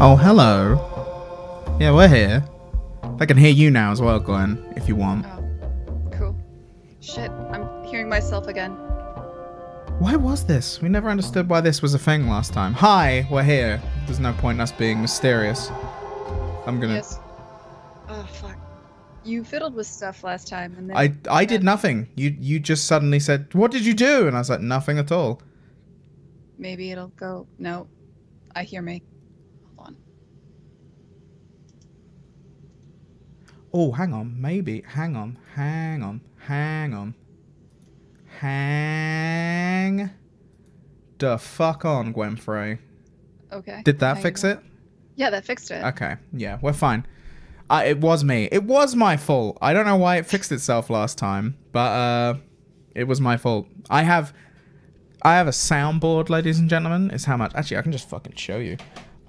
Oh, hello. Yeah, we're here. I can hear you now as well, Gwen, if you want. Oh, cool. Shit, I'm hearing myself again. Why was this? We never understood why this was a thing last time. Hi, we're here. There's no point in us being mysterious. I'm gonna... Yes. Oh, fuck. You fiddled with stuff last time, and then... I did nothing. You just suddenly said, what did you do? And I was like, nothing at all. Maybe it'll go... No. I hear me. Hold on. Oh, hang on. Maybe. Hang on. Hang the fuck on, Gwen Frey. Okay. Did that fix it? Yeah, that fixed it. Okay. Yeah, we're fine. It was me. It was my fault. I don't know why it fixed itself last time, but it was my fault. I have a soundboard, ladies and gentlemen. Is how much... Actually, I can just fucking show you.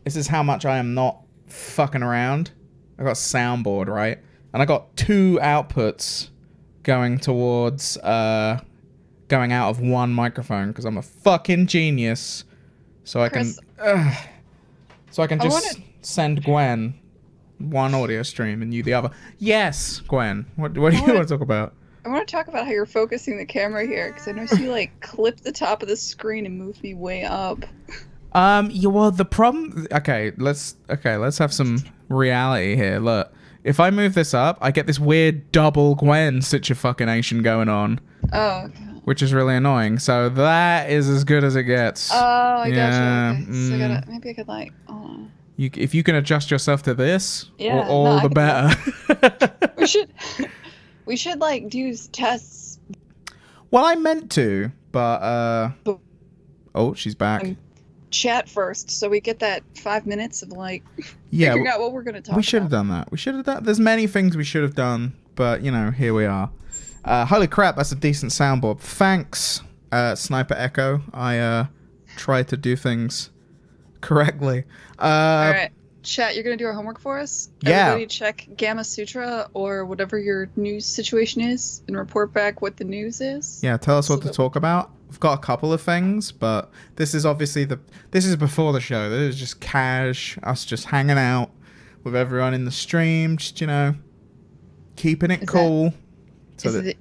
This is how much I am not fucking around. I got a soundboard, right? And I got 2 outputs going towards... going out of one microphone because I'm a fucking genius. So I can... so I can just send Gwen one audio stream and you the other. Yes, Gwen. What do you want to talk about? I want to talk about how you're focusing the camera here, because I noticed you like clip the top of the screen and move me way up. Yeah, well, the problem... Okay, let's have some reality here. Look, if I move this up, I get this weird double Gwen situation going on. Oh, okay. Which is really annoying. So that is as good as it gets. Oh, I gotcha. Okay. So I gotta... Maybe I could like... Oh. If you can adjust yourself to this, yeah, all the better. We should like do tests. Well, I meant to, but oh, she's back. Chat first, so we get that 5 minutes of like figuring out what we're gonna talk about. We should have done that. We should have done. There's many things we should have done, but you know, here we are. Holy crap, that's a decent soundboard. Thanks, Sniper Echo. I tried to do things correctly. All right. Chat, you're going to do our homework for us? Yeah. Everybody check Gamma Sutra or whatever your news situation is and report back what the news is. Yeah, tell us what to talk about. We've got a couple of things, but this is obviously this is before the show. This is just cash, us just hanging out with everyone in the stream, just, you know, keeping it cool.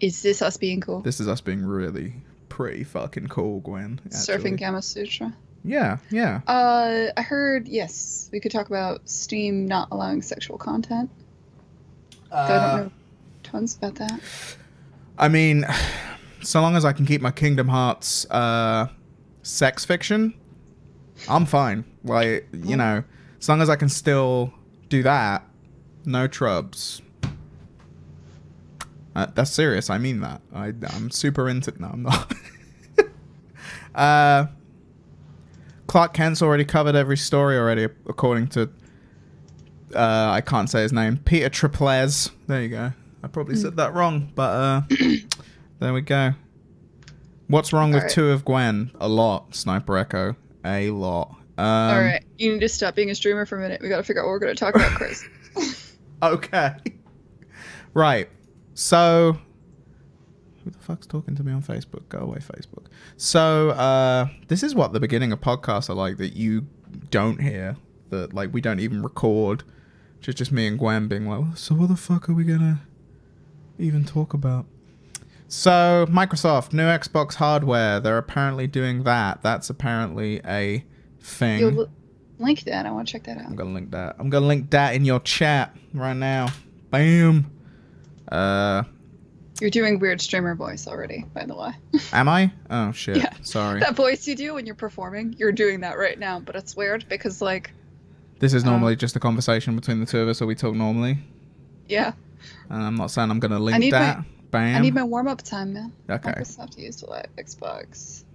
Is this us being cool? This is us being really pretty fucking cool, Gwen. Actually. Surfing Gamma Sutra. Yeah, yeah. I heard, yes, we could talk about Steam not allowing sexual content. I don't know tons about that. I mean, so long as I can keep my Kingdom Hearts sex fiction, I'm fine. Like, you know, as long as I can still do that, no trubs. That's serious. I mean that. I'm super into it. No, I'm not. Clark Kent's already covered every story already, according to, I can't say his name, Peter Triplez. There you go. I probably said that wrong, but there we go. What's wrong with 2 of Gwen? A lot, Sniper Echo. A lot. Alright, you need to stop being a streamer for a minute. We gotta figure out what we're gonna talk about, Chris. Okay. Right. So... Who the fuck's talking to me on Facebook? Go away, Facebook. So, this is what the beginning of podcasts are like that you don't hear. That, like, we don't even record. Just me and Gwen being like, so what the fuck are we gonna even talk about? So, Microsoft, new Xbox hardware. They're apparently doing that. That's apparently a thing. You'll link that. I want to check that out. I'm gonna link that. I'm gonna link that in your chat right now. Bam. You're doing weird streamer voice already, by the way. Am I? Oh, shit. Yeah. Sorry. That voice you do when you're performing, you're doing that right now, but it's weird because, like... This is normally just a conversation between the 2 of us, so we talk normally. Yeah. And I'm not saying I'm going to link that. Bam. I need my warm-up time, man. Okay. Microsoft used to like Xbox.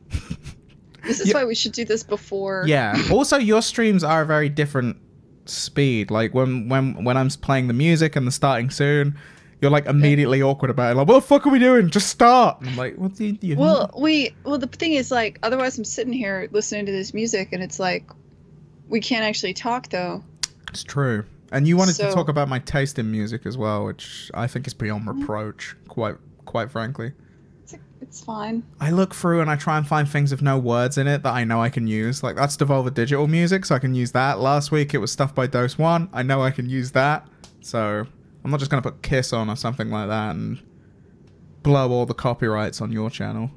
This is why we should do this before... Yeah. Also, your streams are a very different speed. Like, when I'm playing the music and the starting soon... You're like immediately awkward about it. Like, what the fuck are we doing? Just start. And I'm like, what do you Well, the thing is, like, otherwise I'm sitting here listening to this music and it's like, we can't actually talk though. It's true. And you wanted to talk about my taste in music as well, which I think is beyond reproach, quite frankly. It's fine. I look through and I try and find things with no words in it that I know I can use. Like, that's Devolver Digital music, so I can use that. Last week, it was stuff by Dose 1. I know I can use that. So, I'm not just going to put Kiss on or something like that and blow all the copyrights on your channel.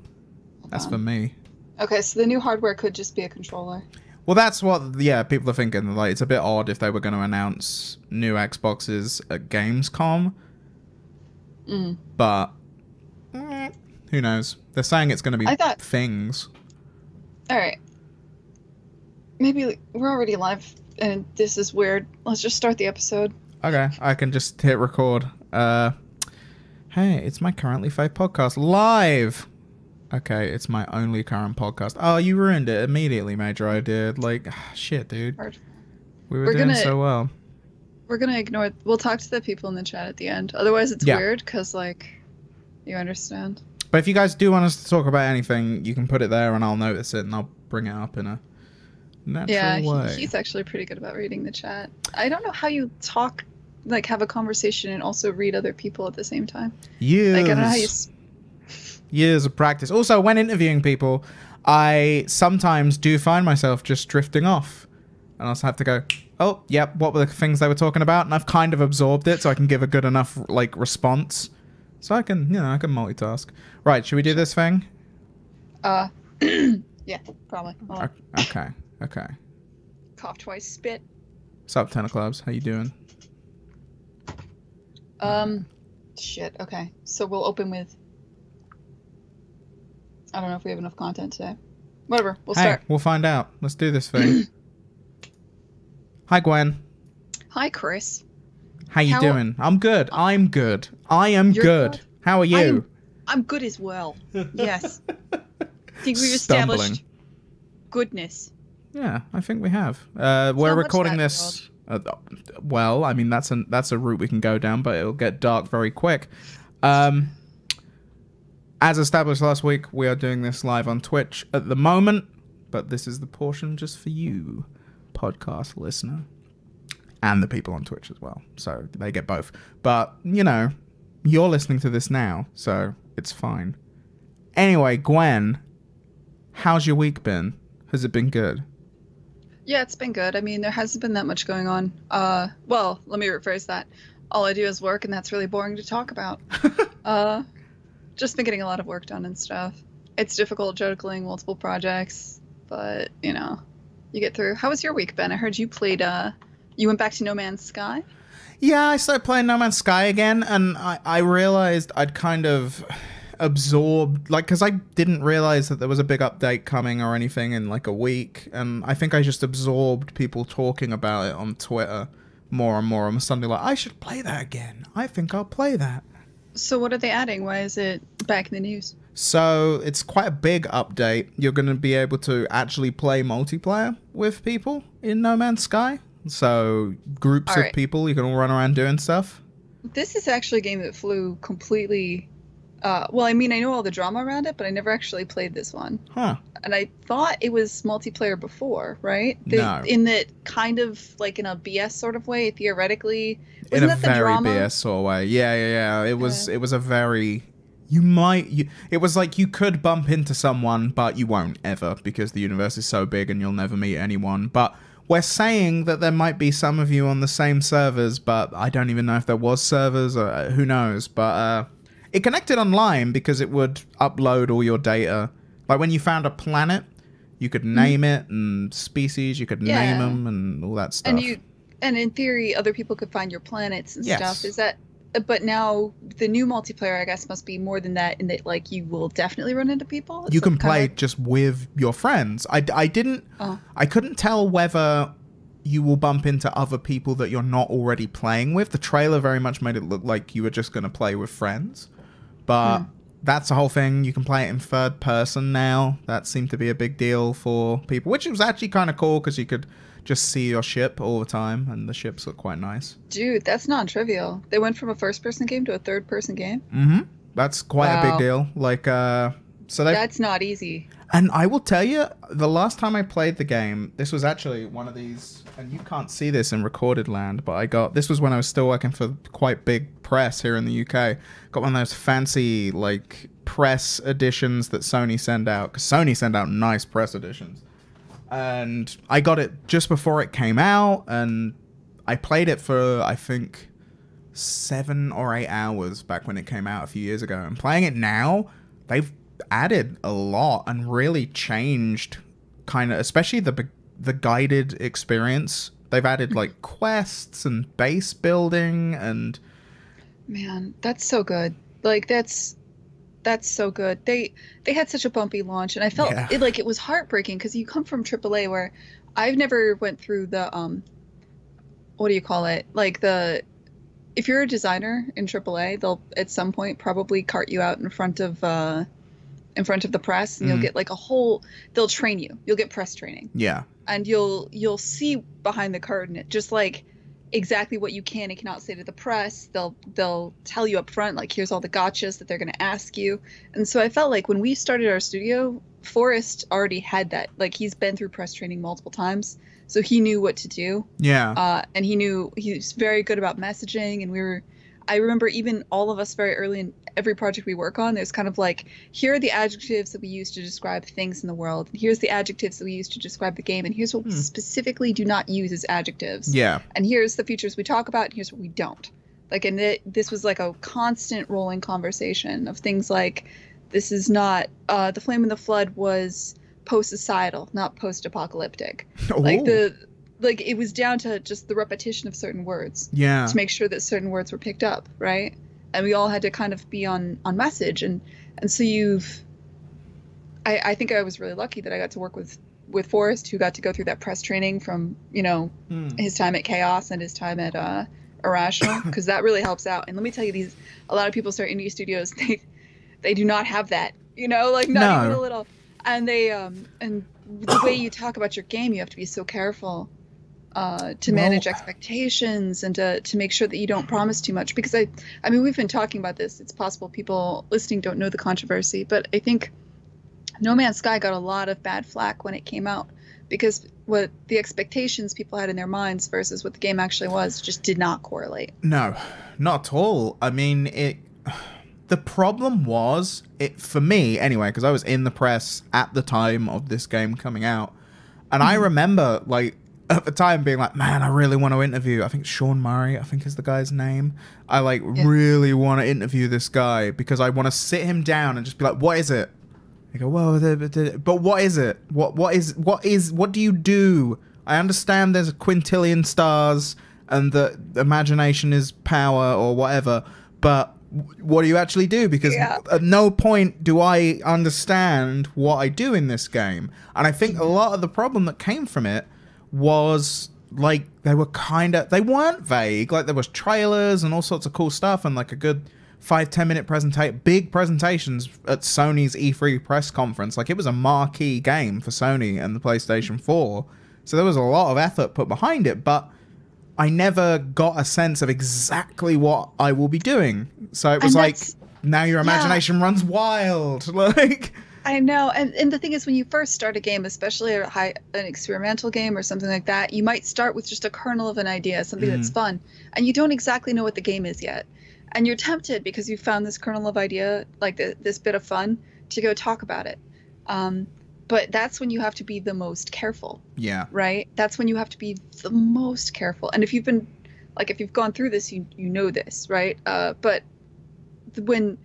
That's for me. Okay, so the new hardware could just be a controller. Well, that's what, yeah, people are thinking. Like, it's a bit odd if they were going to announce new Xboxes at Gamescom. But, who knows? They're saying it's going to be things. Alright. Maybe we're already live, and this is weird. Let's just start the episode. Okay, I can just hit record. Hey, it's my Currently Faith podcast live. Okay, it's my only current podcast. Oh, you ruined it immediately, Major. I did. Like, shit, dude. We were doing so well. We're gonna ignore... We'll talk to the people in the chat at the end. Otherwise, it's weird, because, like, you understand. But if you guys do want us to talk about anything, you can put it there, and I'll notice it, and I'll bring it up in a natural way. He's actually pretty good about reading the chat. I don't know how you talk, like, have a conversation and also read other people at the same time. Years. Like, I don't know how you... Years of practice. Also, when interviewing people, I sometimes do find myself just drifting off. And I also have to go, oh, yep, what were the things they were talking about? And I've kind of absorbed it so I can give a good enough, like, response. So I can, I can multitask. Right, should we do this thing? Yeah, probably. Okay. Cough twice, spit. What's up, Tentaclubs? How you doing? Shit, okay. So we'll open with... I don't know if we have enough content today. Whatever, we'll start. We'll find out. Let's do this thing. Hi, Gwen. Hi, Chris. How you doing? I'm good. I'm good. I am good. How are you? I'm good as well. Yes. I think we've established goodness. Yeah, I think we have. We're recording this... well, I mean, that's a route we can go down, but it'll get dark very quick. As established last week, we are doing this live on Twitch at the moment, but this is the portion just for you, podcast listener, and the people on Twitch as well, so they get both. But, you're listening to this now, so it's fine. Anyway, Gwen, how's your week been? Has it been good? Yeah, it's been good. I mean, there hasn't been that much going on. Well, let me rephrase that. All I do is work, and that's really boring to talk about. Just been getting a lot of work done and stuff. It's difficult juggling multiple projects, but, you get through. How was your week, Ben? I heard you played, you went back to No Man's Sky? Yeah, I started playing No Man's Sky again, and I realized I'd kind of absorbed, like, because I didn't realize that there was a big update coming or anything in, like, a week, and I think I just absorbed people talking about it on Twitter more and more. I'm suddenly like, I should play that again. I think I'll play that. So what are they adding? Why is it back in the news? So it's quite a big update. You're going to be able to actually play multiplayer with people in No Man's Sky. So groups of people, you can all run around doing stuff. This is actually a game that flew completely... well, I mean, I know all the drama around it, but I never actually played this one. Huh. And I thought it was multiplayer before, right? No. In that kind of, like, in a BS sort of way, theoretically. In a very BS sort of way. Yeah. It was a very... it was like you could bump into someone, but you won't ever, because the universe is so big and you'll never meet anyone. But we're saying that there might be some of you on the same servers, but I don't even know if there was servers, or who knows. But it connected online because it would upload all your data. Like when you found a planet, you could name it, and species, you could name them, and all that stuff. And in theory, other people could find your planets and stuff. Is that... But now the new multiplayer, I guess, must be more than that, in that, like, you will definitely run into people. You can play just with your friends. I couldn't tell whether you will bump into other people that you're not already playing with. The trailer very much made it look like you were just going to play with friends. But that's the whole thing. You can play it in third person now. That seemed to be a big deal for people, which was actually kind of cool because you could just see your ship all the time, and the ships look quite nice. Dude, that's non-trivial. They went from a first-person game to a third-person game? Mm-hmm. That's quite a big deal. Like, so that's not easy. And I will tell you, the last time I played the game, this was actually one of these, and you can't see this in recorded land, but this was when I was still working for quite big press here in the UK. Got one of those fancy, like, press editions that Sony send out, because Sony send out nice press editions. And I got it just before it came out, and I played it for, I think, 7 or 8 hours back when it came out a few years ago. And playing it now, they've added a lot and really changed kind of, especially the guided experience. They've added like quests and base building and... Man, that's so good. Like, that's so good. They had such a bumpy launch, and I felt it was heartbreaking because you come from AAA where I've never went through the what do you call it? Like if you're a designer in AAA, they'll at some point probably cart you out in front of the press, and you'll get like they'll train you. You'll get press training. Yeah. And you'll see behind the curtain just like exactly what you can and cannot say to the press. They'll tell you up front, like, here's all the gotchas that they're going to ask you. And so I felt like when we started our studio, Forrest already had that. Like, he's been through press training multiple times, so he knew what to do. Yeah. And he was very good about messaging, and I remember even all of us very early in every project we work on, there's kind of like, here are the adjectives that we use to describe things in the world, and here's the adjectives that we use to describe the game, and here's what we specifically do not use as adjectives. Yeah. And here's the features we talk about, and here's what we don't. Like, and this was like a constant rolling conversation of things like, this is not, the Flame and the Flood was post-societal, not post-apocalyptic. Oh. Like, it was down to just the repetition of certain words. Yeah. To make sure that certain words were picked up, right? And we all had to kind of be on message. And so I think I was really lucky that I got to work with Forrest, who got to go through that press training from, his time at Chaos and his time at Irrational, because that really helps out. And let me tell you, a lot of people start indie studios, they do not have that, like not even a little. And they and the way you talk about your game, you have to be so careful to manage expectations and to make sure that you don't promise too much. Because I mean, we've been talking about this. It's possible people listening don't know the controversy, but I think No Man's Sky got a lot of bad flack when it came out, because what the expectations people had in their minds versus what the game actually was just did not correlate. No, not at all. I mean, the problem was, for me anyway, because I was in the press at the time of this game coming out, and I remember, like, at the time being like, man, I really want to interview, I think Sean Murray, I think is the guy's name. I really want to interview this guy because I want to sit him down and just be like, what is it? I go, well, but what is it? What do you do? I understand there's a quintillion stars and the imagination is power or whatever, but what do you actually do? Because at no point do I understand what I do in this game. And I think a lot of the problem that came from it was, like, they weren't vague. Like, there was trailers and all sorts of cool stuff and like a good 5-10 minute big presentations at Sony's E3 press conference. Like, it was a marquee game for Sony and the PlayStation 4. So there was a lot of effort put behind it, but I never got a sense of exactly what I will be doing. So it was like, now your imagination runs wild. Like, I know. And the thing is, when you first start a game, especially an experimental game or something like that, you might start with just a kernel of an idea, something that's fun, and you don't exactly know what the game is yet. And you're tempted because you found this kernel of idea, like this bit of fun, to go talk about it. But that's when you have to be the most careful. Yeah. Right? That's when you have to be the most careful. And if you've gone through this, you know this, right? But when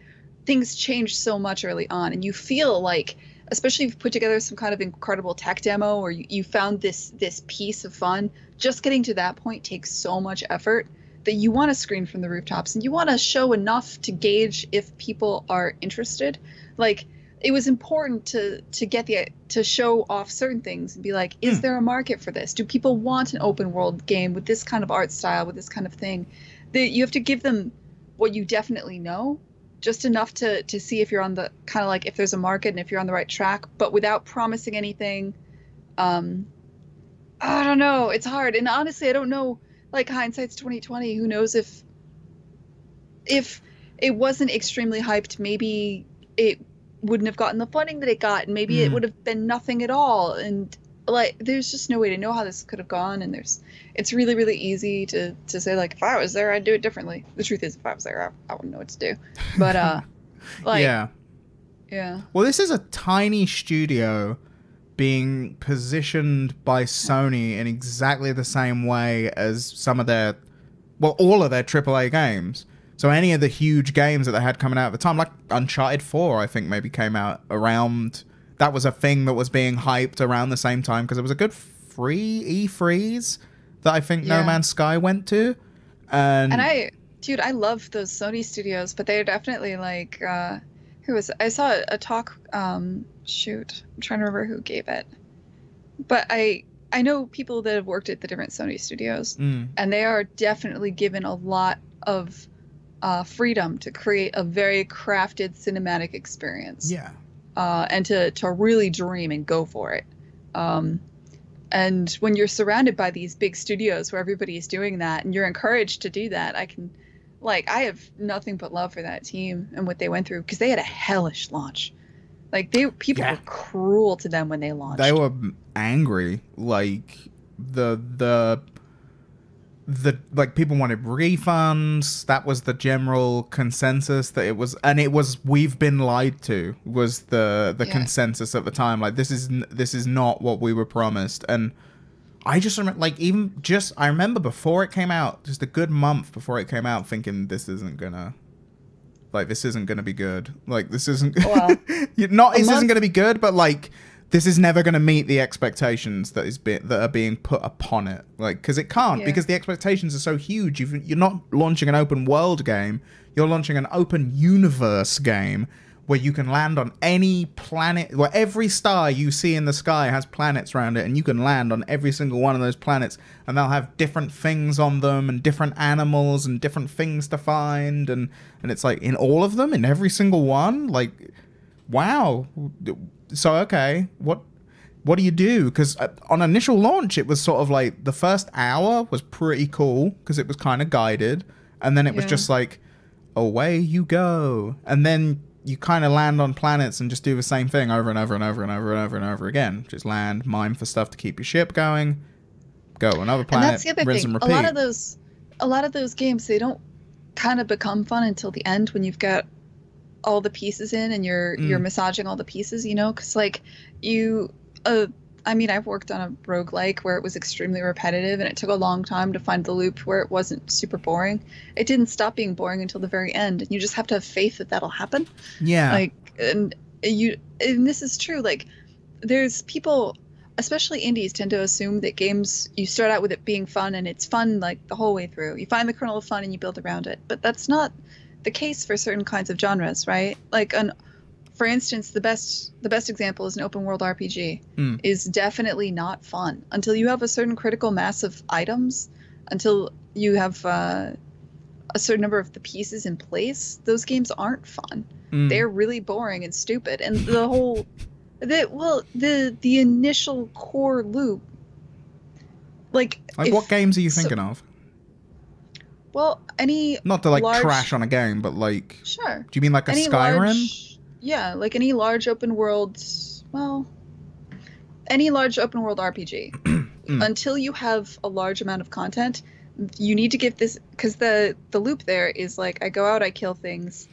things change so much early on and you feel like, especially if you've put together some kind of incredible tech demo or you found this piece of fun, just getting to that point takes so much effort that you want to scream from the rooftops and you want to show enough to gauge if people are interested. Like, it was important to show off certain things and be like, is there a market for this? Do people want an open world game with this kind of art style, with this kind of thing? You have to give them what you definitely know, just enough to see if you're on the kind of like, if there's a market and if you're on the right track, but without promising anything. I don't know. It's hard. And honestly, I don't know, like, hindsight's 2020. Who knows if it wasn't extremely hyped, maybe it wouldn't have gotten the funding that it got, and maybe it would have been nothing at all. And like, there's just no way to know how this could have gone. And it's really, really easy to say, like, if I was there, I'd do it differently. The truth is, if I was there, I wouldn't know what to do. But like, Yeah. Well, this is a tiny studio being positioned by Sony in exactly the same way as some of their, well, all of their AAA games. So any of the huge games that they had coming out at the time, like Uncharted 4, I think maybe came out around, that was a thing that was being hyped around the same time because it was a good free E3s that I think No Man's Sky went to. And dude, I love those Sony studios, but they're definitely like, I saw a talk, shoot, I'm trying to remember who gave it. But I know people that have worked at the different Sony studios, and they are definitely given a lot of freedom to create a very crafted cinematic experience. Yeah. And to really dream and go for it. And when you're surrounded by these big studios where everybody's doing that and you're encouraged to do that, I have nothing but love for that team and what they went through, because they had a hellish launch. Like people were cruel to them when they launched. They were angry. Like the like people wanted refunds. That was the general consensus that it was, and it was, we've been lied to, was the consensus at the time. Like this is not what we were promised. And I just remember, like, I remember before it came out, just a good month before it came out, thinking this isn't gonna be good. Like this isn't isn't gonna be good, but like this is never going to meet the expectations that are being put upon it. Like, because it can't, because the expectations are so huge. You're not launching an open world game. You're launching an open universe game where you can land on any planet, where every star you see in the sky has planets around it, and you can land on every single one of those planets, and they'll have different things on them, and different animals, and different things to find, and it's like, in all of them, in every single one, like, wow. So, okay, what do you do? Because on initial launch, it was sort of like the first hour was pretty cool because it was kind of guided. And then it was just like, away you go. And then you kind of land on planets and just do the same thing over and over and over and over and over and over again. Just land, mine for stuff to keep your ship going, go to another planet, and that's the other rinse thing. and repeat. A lot of those games, they don't kind of become fun until the end when you've got all the pieces in and you're massaging all the pieces, you know, because like I've worked on a roguelike where it was extremely repetitive and it took a long time to find the loop where it wasn't super boring. It didn't stop being boring until the very end, and you just have to have faith that that'll happen. And this is true. Like, there's people, especially indies, tend to assume that games, you start out with it being fun and it's fun like the whole way through. You find the kernel of fun and you build around it, but that's not the case for certain kinds of genres, right? Like, for instance, the best example is an open world RPG is definitely not fun until you have a certain critical mass of items, until you have a certain number of the pieces in place. Those games aren't fun. They're really boring and stupid, and the initial core loop, like what games are you thinking of? Well, not to like crash on a game, but like, sure. Do you mean like a Skyrim? Like any large open world. Well, any large open world RPG. Until you have a large amount of content, you need to give this, because the loop there is like, I go out, I kill things,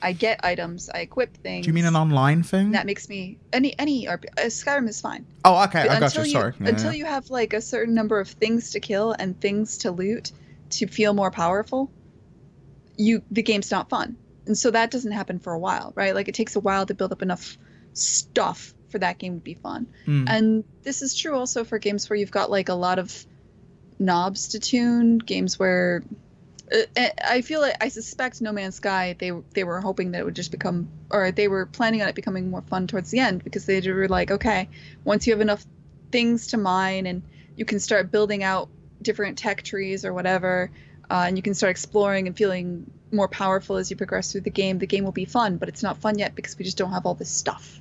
I get items, I equip things. Do you mean an online thing? That makes me any Skyrim is fine. Oh, okay, I got you. Sorry. Yeah, until you have like a certain number of things to kill and things to loot to feel more powerful, the game's not fun. And so that doesn't happen for a while, right? Like, it takes a while to build up enough stuff for that game to be fun. And this is true also for games where you've got like a lot of knobs to tune, games where I suspect No Man's Sky, they were hoping that it would just become, or they were planning on it becoming more fun towards the end, because they were like, okay, once you have enough things to mine and you can start building out different tech trees or whatever, and you can start exploring and feeling more powerful as you progress through the game will be fun. But it's not fun yet because we just don't have all this stuff.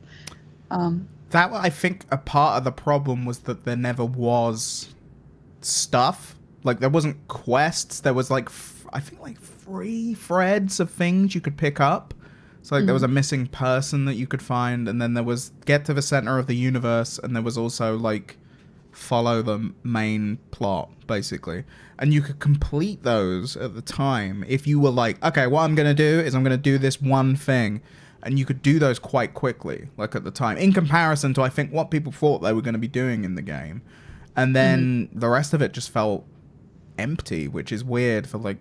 That, I think, a part of the problem was that there never was stuff. Like, there wasn't quests. There was like I think like 3 threads of things you could pick up. So like there was a missing person that you could find, and then there was get to the center of the universe, and there was also like follow the main plot, basically. And you could complete those at the time if you were like, okay, what I'm going to do is I'm going to do this one thing. and you could do those quite quickly, like at the time, in comparison to I think what people thought they were going to be doing in the game. And then the rest of it just felt empty, which is weird for like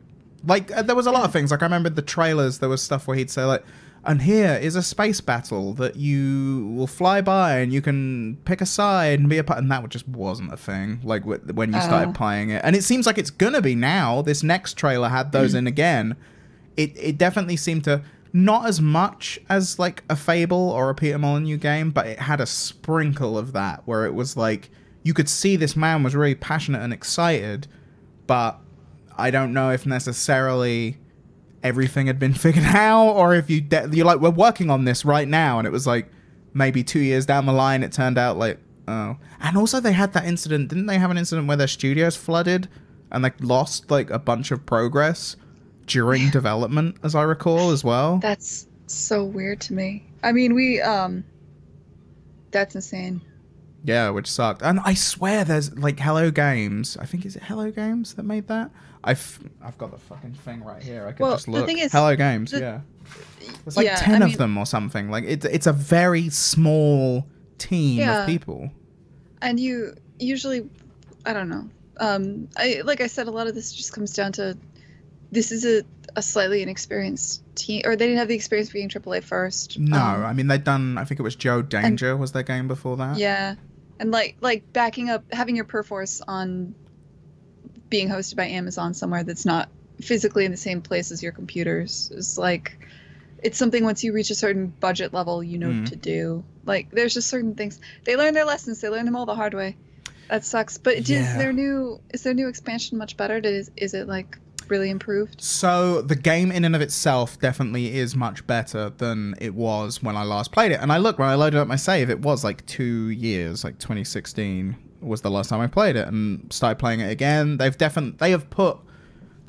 there was a lot of things. Like I remember the trailers, there was stuff where he'd say like, and here is a space battle that you will fly by and you can pick a side and be a part, and that just wasn't a thing like when you started playing it. And it seems like it's gonna be now. This next trailer had those in again. It definitely seemed to, not as much as like a Fable or a Peter Molyneux game, but it had a sprinkle of that where it was like you could see this man was really passionate and excited, but I don't know if necessarily everything had been figured out, or if you're like, we're working on this right now, and it was like maybe 2 years down the line it turned out like, oh. And also they had that incident, didn't they have an incident where their studios flooded and they lost like a bunch of progress during development, as I recall, as well? That's so weird to me. I mean, that's insane. Yeah, which sucked. And I swear there's like Hello Games. I think, is it Hello Games that made that? I've got the fucking thing right here. I could just look. The thing is, Hello Games, yeah. There's like 10 of them or something. Like it's a very small team of people. And you usually, I don't know. Like I said, a lot of this just comes down to this is a slightly inexperienced team, or they didn't have the experience being AAA first. No, I mean they'd done. I think it was Joe Danger was their game before that. Yeah, and like backing up, having your Perforce on being hosted by Amazon somewhere that's not physically in the same place as your computers is like, it's something once you reach a certain budget level, you know to do. Like there's just certain things. They learn their lessons. They learn them all the hard way. That sucks. But is their new expansion much better? Is it like really improved? So the game in and of itself definitely is much better than it was when I last played it. And when I loaded up my save, it was like 2 years, like 2016 was the last time I played it, and started playing it again. They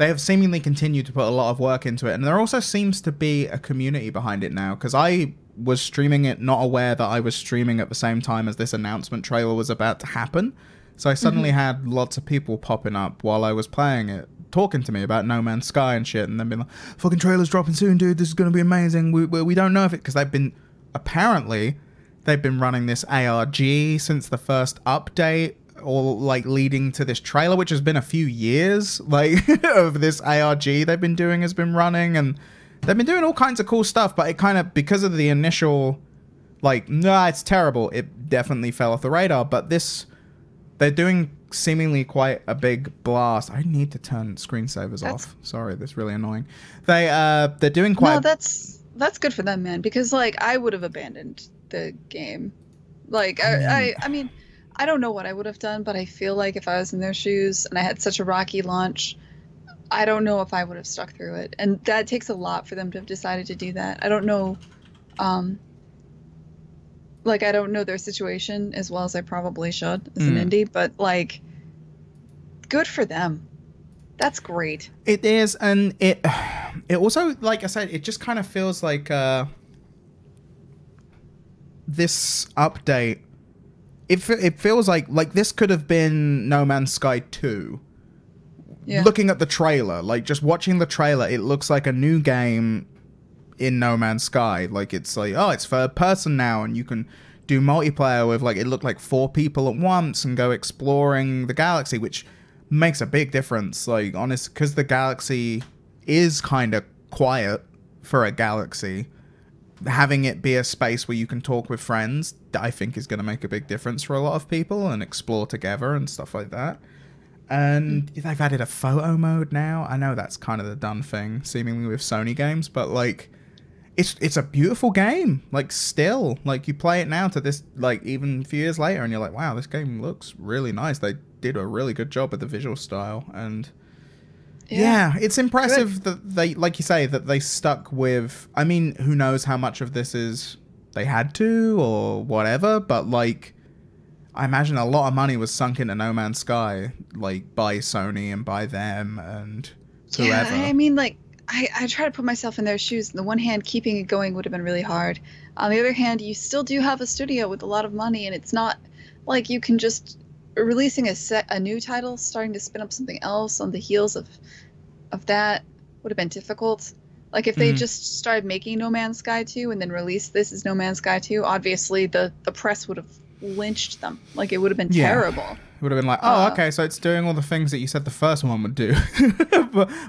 have seemingly continued to put a lot of work into it, and there also seems to be a community behind it now, because I was streaming it not aware that I was streaming at the same time as this announcement trailer was about to happen. So I suddenly had lots of people popping up while I was playing it, talking to me about No Man's Sky and shit, and then being like, fucking trailer's dropping soon, dude, this is going to be amazing. We don't know if it, because they've been running this ARG since the first update, or like leading to this trailer, which has been a few years, like of this ARG they've been doing has been running, and they've been doing all kinds of cool stuff, but it kind of, because of the initial like, nah, it's terrible, it definitely fell off the radar. But they're doing seemingly quite a big blast. I need to turn screensavers off. Sorry, that's really annoying. They're doing quite. No, that's good for them, man. Because like I would have abandoned the game. Like I mean, I don't know what I would have done, but I feel like if I was in their shoes and I had such a rocky launch, I don't know if I would have stuck through it. And that takes a lot for them to have decided to do that. I don't know. Like I don't know their situation as well as I probably should as an indie, but like, good for them. That's great. It is, and it also, like I said, it just kind of feels like this update. It feels like this could have been No Man's Sky 2. Yeah. Looking at the trailer, like just watching the trailer, it looks like a new game in No Man's Sky. Like it's like, oh, it's third person now, and you can do multiplayer with, like, it looked like 4 people at once and go exploring the galaxy, which makes a big difference, like, honest, because the galaxy is kind of quiet for a galaxy. Having it be a space where you can talk with friends, I think is going to make a big difference for a lot of people, and explore together and stuff like that. And they've added a photo mode now. I know that's kind of the done thing, seemingly, with Sony games, but like, it's a beautiful game. Like, still, like, you play it now to this, like, even a few years later, and you're like, wow, this game looks really nice. They did a really good job with the visual style, and yeah, it's impressive that they, like you say, that they stuck with. I mean, who knows how much of this is they had to or whatever, but like, I imagine a lot of money was sunk into No Man's Sky, like, by Sony and by them and whoever. Yeah, I mean, like, I try to put myself in their shoes. On the one hand, keeping it going would have been really hard. On the other hand, you still do have a studio with a lot of money, and it's not like you can just releasing a new title, starting to spin up something else on the heels of that would have been difficult. Like if they just started making No Man's Sky 2 and then released this as No Man's Sky 2, obviously the press would have lynched them. Like it would have been terrible. It would have been like, oh, okay, so it's doing all the things that you said the first one would do.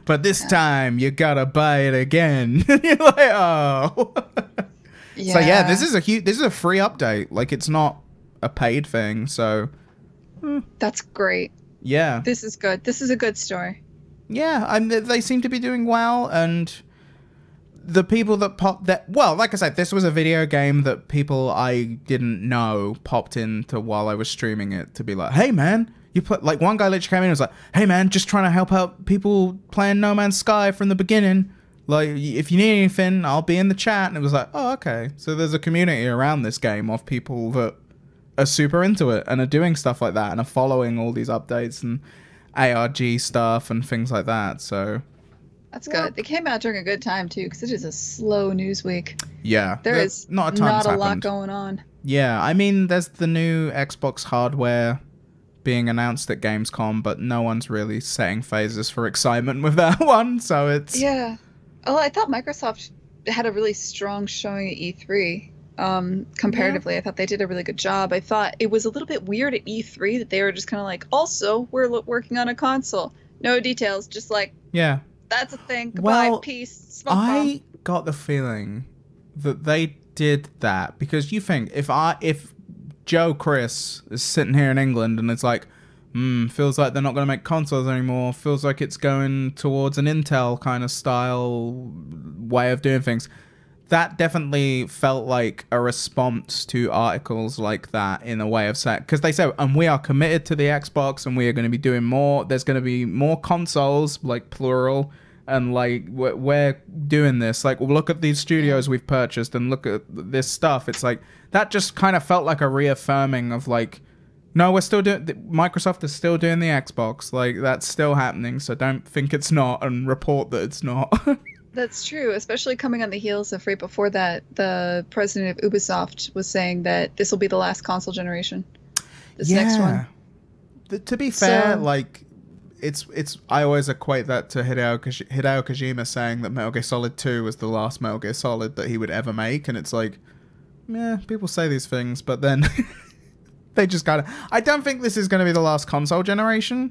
but this time you gotta buy it again. You're like, oh. Yeah. So yeah, this is a free update. Like it's not a paid thing, so That's great. yeah. This is good. This is a good story. Yeah, they seem to be doing well, and the people that popped that, well, like I said, this was a video game that people I didn't know popped into while I was streaming it to be like, hey man, you play, like one guy literally came in and was like, hey man, just trying to help out people playing No Man's Sky from the beginning. Like, if you need anything, I'll be in the chat. And it was like, oh, okay. So there's a community around this game of people that are super into it and are doing stuff like that and are following all these updates and ARG stuff and things like that. So That's good. They came out during a good time too, because it is a slow news week. yeah, There is not a ton has not a lot happened. going on. Yeah, I mean, there's the new Xbox hardware being announced at Gamescom, but no one's really setting phases for excitement with that one. So it's Yeah. Oh, I thought Microsoft had a really strong showing at E3. Comparatively, I thought they did a really good job. I thought it was a little bit weird at E3 that they were just kind of like, also, we're working on a console. No details, just like, yeah. that's a thing. Goodbye, peace, smoke bomb. I got the feeling that they did that because you think if Joe Chris is sitting here in England and it's like, feels like they're not going to make consoles anymore, feels like it's going towards an Intel kind of style way of doing things. That definitely felt like a response to articles like that in a way of saying, because they said, and we are committed to the Xbox and we are going to be doing more. There's going to be more consoles, like plural, and like we're doing this. Like, look at these studios we've purchased and look at this stuff. It's like, that just kind of felt like a reaffirming of like, no, we're still doing, Microsoft is still doing the Xbox. Like, that's still happening. So don't think it's not and report that it's not. That's true, especially coming on the heels of right before that, the president of Ubisoft was saying that this will be the last console generation. This next one. To be fair, So- like, it's I always equate that to Hideo Kojima saying that Metal Gear Solid 2 was the last Metal Gear Solid that he would ever make, and it's like, yeah, people say these things, but then they just gotta. I don't think this is going to be the last console generation.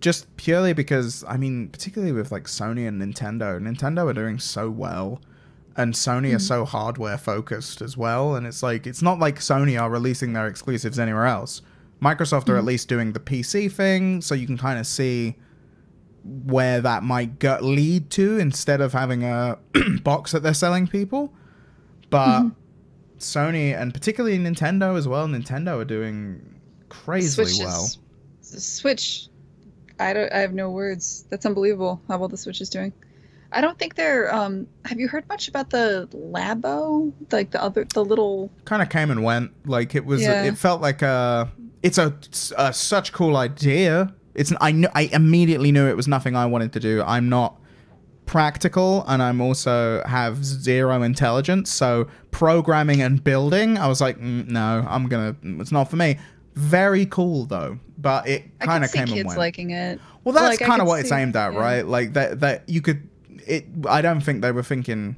Just purely because, I mean, particularly with like Sony and Nintendo are doing so well, and Sony are so hardware focused as well. And it's like, it's not like Sony are releasing their exclusives anywhere else. Microsoft are at least doing the PC thing, so you can kind of see where that might lead to instead of having a box that they're selling people. But Sony and particularly Nintendo as well, Nintendo are doing crazily well. The Switch. I have no words. That's unbelievable how well the Switch is doing. I don't think they're. Have you heard much about the Labo? Like the little. Kind of came and went. Like it was. Yeah. It felt like it's a such cool idea. I immediately knew it was nothing I wanted to do. I'm not practical, and I'm also have zero intelligence. So programming and building, I was like, no, it's not for me. Very cool though, but it kind of came and went. Kids liking it. Well, that's Like, I kind of could what it's see- aimed at, yeah. right? Like that you could. I don't think they were thinking.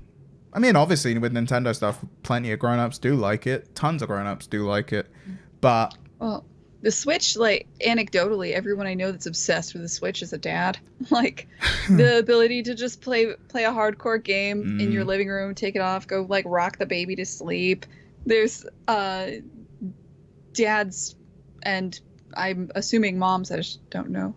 I mean, obviously with Nintendo stuff, plenty of grown-ups do like it. Tons of grown-ups do like it, but Well, the Switch, like anecdotally, everyone I know that's obsessed with the Switch is a dad. Like the ability to just play a hardcore game in your living room, take it off, go like rock the baby to sleep. There's dads and I'm assuming moms, I just don't know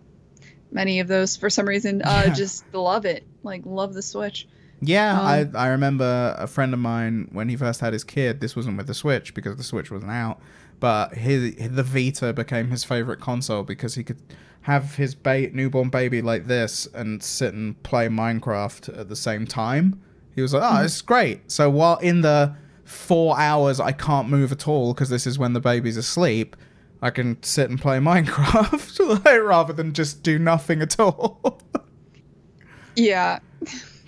many of those for some reason, just love it. Like love the Switch. yeah, I remember a friend of mine when he first had his kid. This wasn't with the Switch because the Switch wasn't out, but the Vita became his favorite console because he could have his newborn baby like this and sit and play Minecraft at the same time. He was like, oh, it's great. So while in the 4 hours I can't move at all because this is when the baby's asleep, I can sit and play Minecraft like, rather than just do nothing at all. Yeah.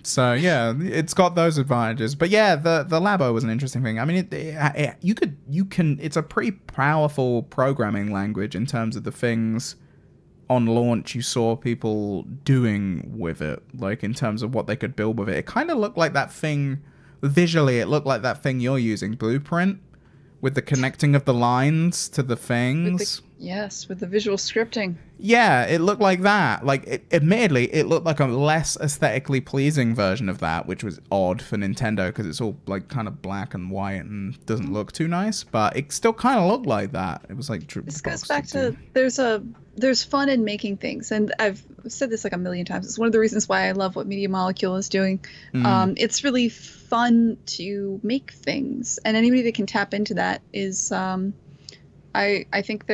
So yeah, it's got those advantages. But yeah, the Labo was an interesting thing. I mean, it's a pretty powerful programming language in terms of the things on launch you saw people doing with it, like in terms of what they could build with it. It kind of looked like that thing, visually, it looked like that thing you're using, Blueprint, with the connecting of the lines to the things. With the visual scripting. Yeah, it looked like that. Like, admittedly, it looked like a less aesthetically pleasing version of that, which was odd for Nintendo because it's all like kind of black and white and doesn't look too nice. But it still kind of looked like that. It was like this goes back to there's fun in making things, and I've said this like a million times. It's one of the reasons why I love what Media Molecule is doing. It's really fun to make things, and anybody that can tap into that is, I think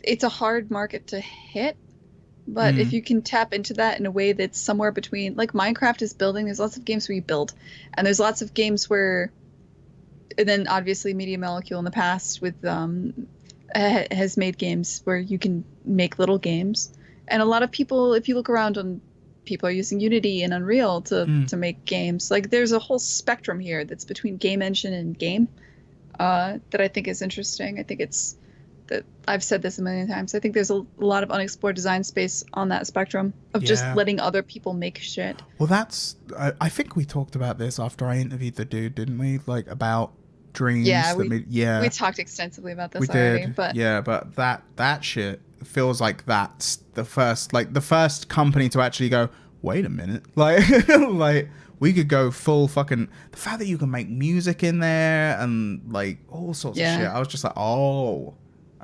it's a hard market to hit, but if you can tap into that in a way that's somewhere between, like Minecraft is building, there's lots of games where you build, and there's lots of games where, and then obviously Media Molecule in the past with has made games where you can make little games, and a lot of people, if you look around, people are using Unity and Unreal to make games. Like there's a whole spectrum here that's between game engine and game that I think is interesting. I think it's that I've said this a million times. I think there's a lot of unexplored design space on that spectrum of just letting other people make shit. Well, that's I think we talked about this after I interviewed the dude, didn't we? Like about dreams. Yeah, we talked extensively about this already. But but that shit feels like that's the first company to actually go, wait a minute, like we could go full fucking, the fact that you can make music in there and like all sorts of shit. I was just like, oh,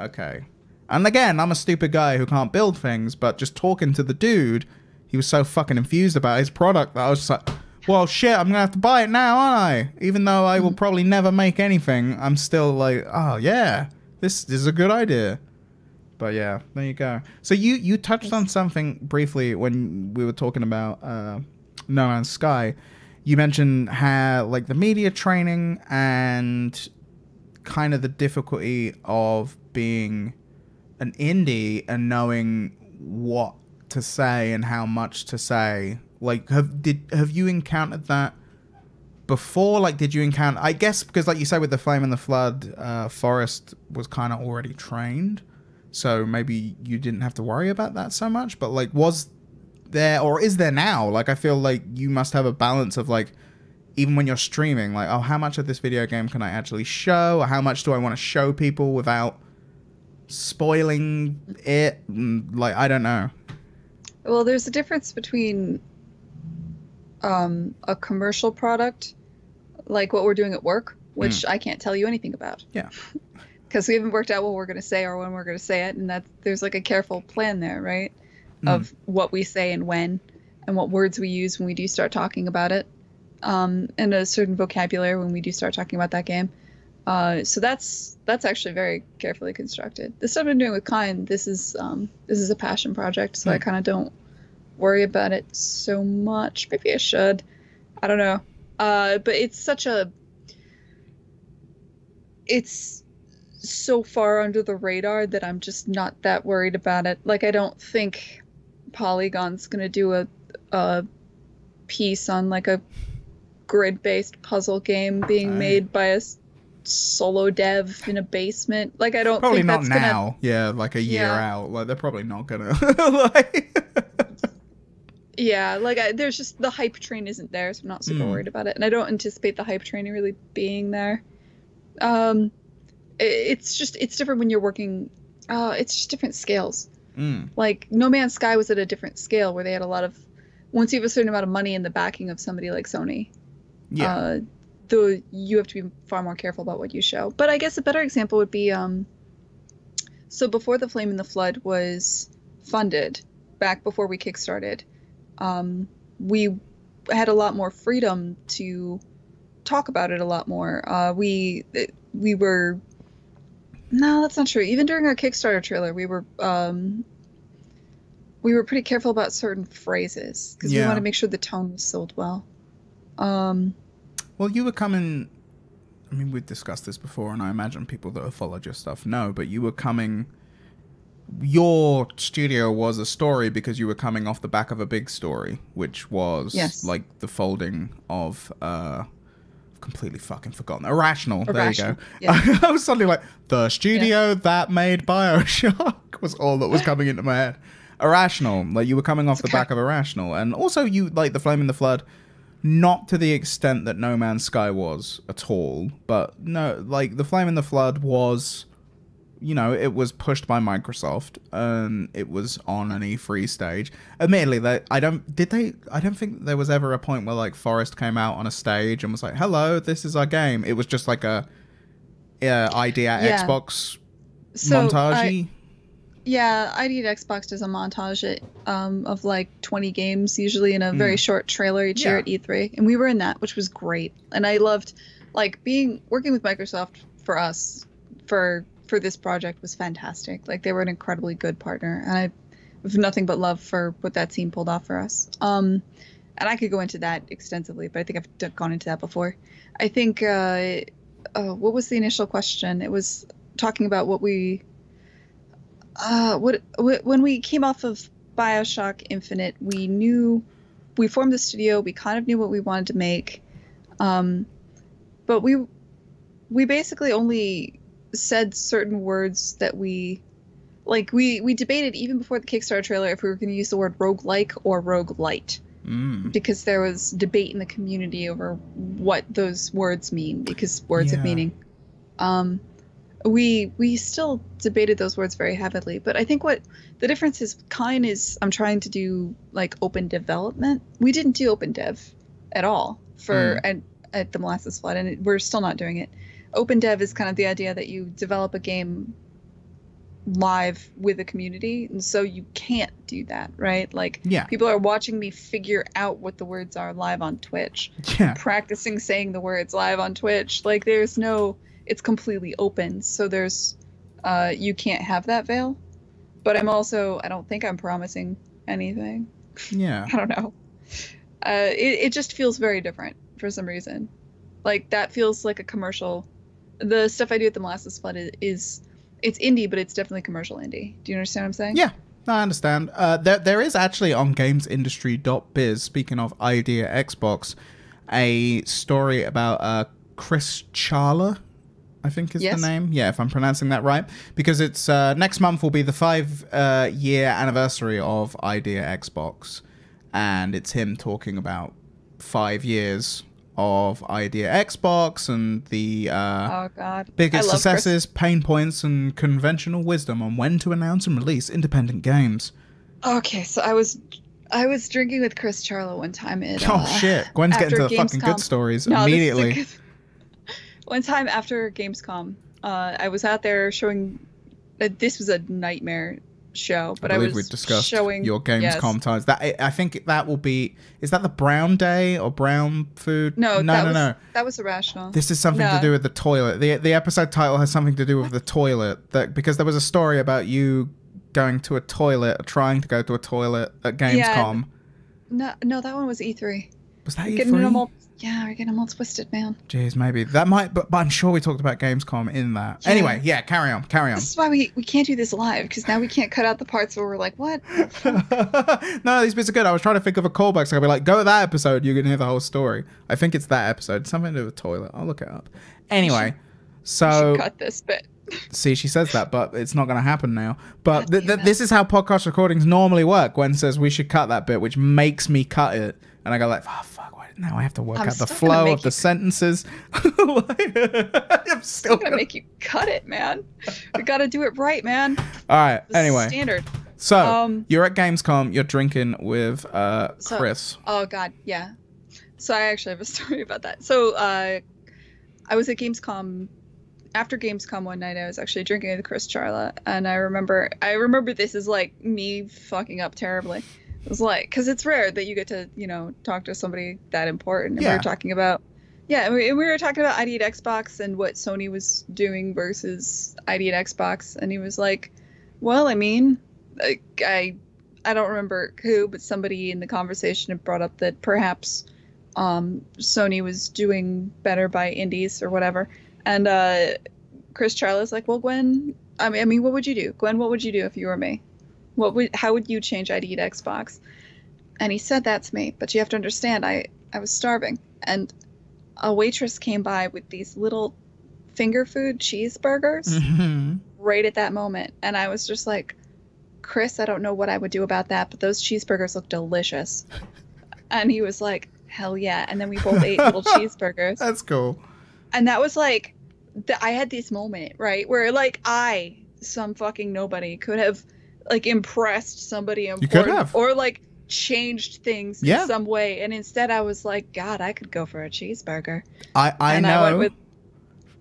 okay. And again, I'm a stupid guy who can't build things, but just talking to the dude, he was so fucking infused about his product that I was just like, well, shit, I'm gonna have to buy it now, aren't I? Even though I will probably never make anything, I'm still like, oh yeah, this is a good idea. But yeah, there you go. So you touched on something briefly when we were talking about No Man's Sky. You mentioned how like the media training and kind of the difficulty of being an indie and knowing what to say and how much to say. Like, have you encountered that before? Like, did you encounter, I guess because like you said with the Flame and the Flood, Forrest was kind of already trained, so maybe you didn't have to worry about that so much. But like, was there, or is there now? Like, I feel like you must have a balance of like, even when you're streaming, like, oh, how much of this video game can I actually show? Or how much do I want to show people without spoiling it? Like, I don't know. Well, there's a difference between a commercial product, like what we're doing at work, which I can't tell you anything about. Yeah. Because we haven't worked out what we're going to say or when we're going to say it, and that there's like a careful plan there, right? Of what we say and when, and what words we use when we do start talking about it, and a certain vocabulary when we do start talking about that game. So that's actually very carefully constructed. The stuff I'm doing with Kind, this is a passion project, so I kind of don't worry about it so much. Maybe I should. I don't know. But it's so far under the radar that I'm just not that worried about it. Like, I don't think Polygon's gonna do a piece on like a grid-based puzzle game being made by a solo dev in a basement. Like, I don't probably think not that's now. Gonna... Yeah, like a year out. Like, they're probably not gonna. Like... Yeah, like there's just the hype train isn't there, so I'm not super worried about it, and I don't anticipate the hype train really being there. It's different when you're working. It's just different scales. Like No Man's Sky was at a different scale where they had a lot of. Once you have a certain amount of money in the backing of somebody like Sony, though you have to be far more careful about what you show. But I guess a better example would be so before the Flame and the Flood was funded, back before we kickstarted. We had a lot more freedom to talk about it a lot more. We were, no, that's not true. Even during our Kickstarter trailer, we were pretty careful about certain phrases because we wanted to make sure the tone was sold well. Well, you were coming, I mean, we've discussed this before, and I imagine people that have followed your stuff know, but you were coming, your studio was a story because you were coming off the back of a big story, which was like the folding of completely fucking forgotten. Irrational. There you go. Yeah. I was suddenly like, the studio that made BioShock was all that was coming into my head. Irrational. Like, you were coming off the back of Irrational. And also, you, like, The Flame in the Flood, not to the extent that No Man's Sky was at all. But, no, like, The Flame in the Flood was... You know, it was pushed by Microsoft, and it was on an E3 stage. Admittedly, I don't think there was ever a point where, like, Forrest came out on a stage and was like, "Hello, this is our game." It was just like a ID at Xbox montage. ID at Xbox does a montage of like 20 games, usually in a very short trailer each year at E3, and we were in that, which was great. And I loved, like, working with Microsoft for us for this project was fantastic. Like, they were an incredibly good partner, and I have nothing but love for what that team pulled off for us. And I could go into that extensively, but I think I've gone into that before. I think, what was the initial question? It was talking about what when we came off of BioShock Infinite, we formed the studio, we kind of knew what we wanted to make, but we basically only said certain words that we debated even before the Kickstarter trailer if we were going to use the word roguelike or roguelite, because there was debate in the community over what those words mean, because words have meaning. We still debated those words very heavily, but I think what the difference is I'm trying to do, like, open development. We didn't do open dev at all at the Molasses Flood, and we're still not doing it. Open dev is kind of the idea that you develop a game live with a community, and so you can't do that, right? Like, people are watching me figure out what the words are live on Twitch, practicing saying the words live on Twitch. Like, it's completely open, so there's you can't have that veil. But I don't think I'm promising anything. I don't know. It just feels very different for some reason. Like, that feels like a commercial. The stuff I do at the Molasses Flood it's indie, but it's definitely commercial indie. Do you understand what I'm saying? Yeah, I understand. There is actually on gamesindustry.biz, speaking of Idea Xbox, a story about Chris Charla, I think is the name. Yeah, if I'm pronouncing that right. Because it's next month will be the 5-year anniversary of Idea Xbox. And it's him talking about 5 years of Idea Xbox and the biggest successes, pain points, and conventional wisdom on when to announce and release independent games. Okay, so I was drinking with Chris Charlo one time at shit. Gwen's getting to the fucking good stories immediately. One time after Gamescom, I was out there showing. This was a nightmare show, but I believe we discussed showing your Gamescom times. That I think that will be. Is that the Brown Day or Brown Food? No. That was Irrational. This is something to do with the toilet. The episode title has something to do with the toilet. Because there was a story about you going to a toilet, or trying to go to a toilet at Gamescom. No, that one was E3. Was that E3? We're getting them all twisted, man. Jeez, maybe. That might, but I'm sure we talked about Gamescom in that. Yeah. Anyway, carry on. This is why we can't do this live, because now we can't cut out the parts where we're like, what? No, these bits are good. I was trying to think of a callback, so I'll be like, go to that episode, you can hear the whole story. I think it's that episode. Something to do with the toilet. I'll look it up. Anyway, so... cut this bit. See, she says that, but it's not going to happen now. But this is how podcast recordings normally work. Gwen says we should cut that bit, which makes me cut it. And I go like, oh, fuck. Now I have to work out the flow of the sentences. I'm still gonna make you cut it, man. We gotta do it right, man. All right. Anyway, standard. So you're at Gamescom. You're drinking with Chris. Oh God, yeah. So I actually have a story about that. So I was at Gamescom. After Gamescom one night, I was actually drinking with Chris Charla, and I remember this is like me fucking up terribly. It was like, because it's rare that you get to, talk to somebody that important. And we were talking about, we were talking about ID at Xbox and what Sony was doing versus ID at Xbox. And he was like, well, I mean, I don't remember who, but somebody in the conversation had brought up that perhaps Sony was doing better by indies or whatever. And Chris Charles like, well, Gwen, I mean, what would you do? Gwen, what would you do if you were me? How would you change ID to Xbox? And he said that to me, but you have to understand, I was starving, and a waitress came by with these little finger food cheeseburgers right at that moment. And I was just like, Chris, I don't know what I would do about that, but those cheeseburgers look delicious. And he was like, hell yeah. And then we both ate little cheeseburgers. That's cool. And that was like, I had this moment, right, where like some fucking nobody could have like impressed somebody important, you could have, or like changed things in some way, and instead I was like, God, I could go for a cheeseburger. I know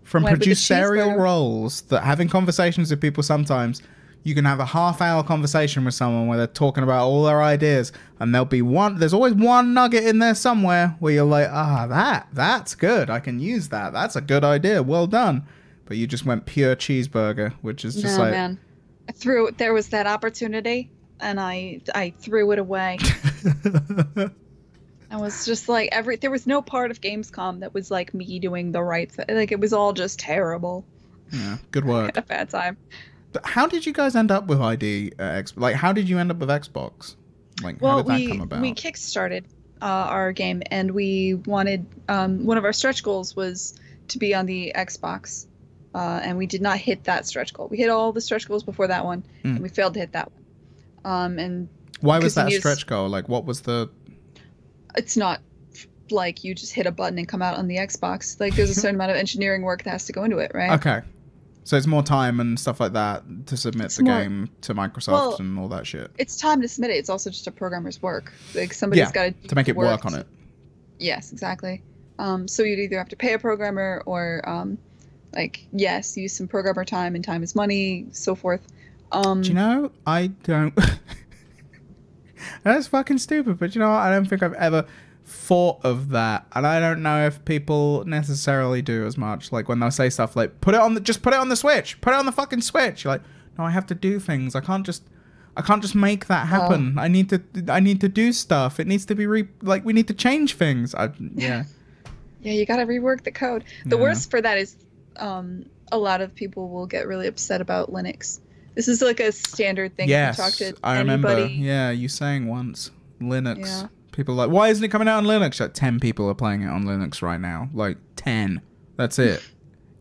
from producerial roles that having conversations with people, sometimes you can have a half-hour conversation with someone where they're talking about all their ideas, and there's always one nugget in there somewhere where you're like, that's good, I can use that, that's a good idea, well done. But you just went pure cheeseburger, which is just like, man, there was that opportunity and I threw it away. I was just like, there was no part of Gamescom that was like me doing the right thing. Like, it was all just terrible. Yeah, good work. I had a bad time. How did you guys end up with ID? Like, how did you end up with Xbox? Like, how did that come about? We kickstarted our game, and we wanted one of our stretch goals was to be on the Xbox, and we did not hit that stretch goal. We hit all the stretch goals before that one, and we failed to hit that one. And why was that a stretch goal? Like, what was the? It's not like you just hit a button and come out on the Xbox. Like, there's a certain amount of engineering work that has to go into it, right? Okay. So it's more time and stuff like that to submit the game to Microsoft and all that shit. It's time to submit it. It's also just a programmer's work. Like, somebody's got to make it work on it. Yes, exactly. So you'd either have to pay a programmer or, use some programmer time, and time is money, so forth. Do you know, I don't... That's fucking stupid, but you know what? I don't think I've ever thought of that, and I don't know if people necessarily do as much. Like, when they'll say stuff like, just put it on the Switch, put it on the fucking Switch. You're like, no, I have to do things. I can't just make that happen. I need to do stuff. It needs to be we need to change things. Yeah, you gotta rework the code. The worst for that is a lot of people will get really upset about Linux. This is like a standard thing. Yes, if you talk to I anybody. remember. Yeah, you saying once Linux. Yeah. People are like, why isn't it coming out on Linux? Like, 10 people are playing it on Linux right now. Like, 10. That's it.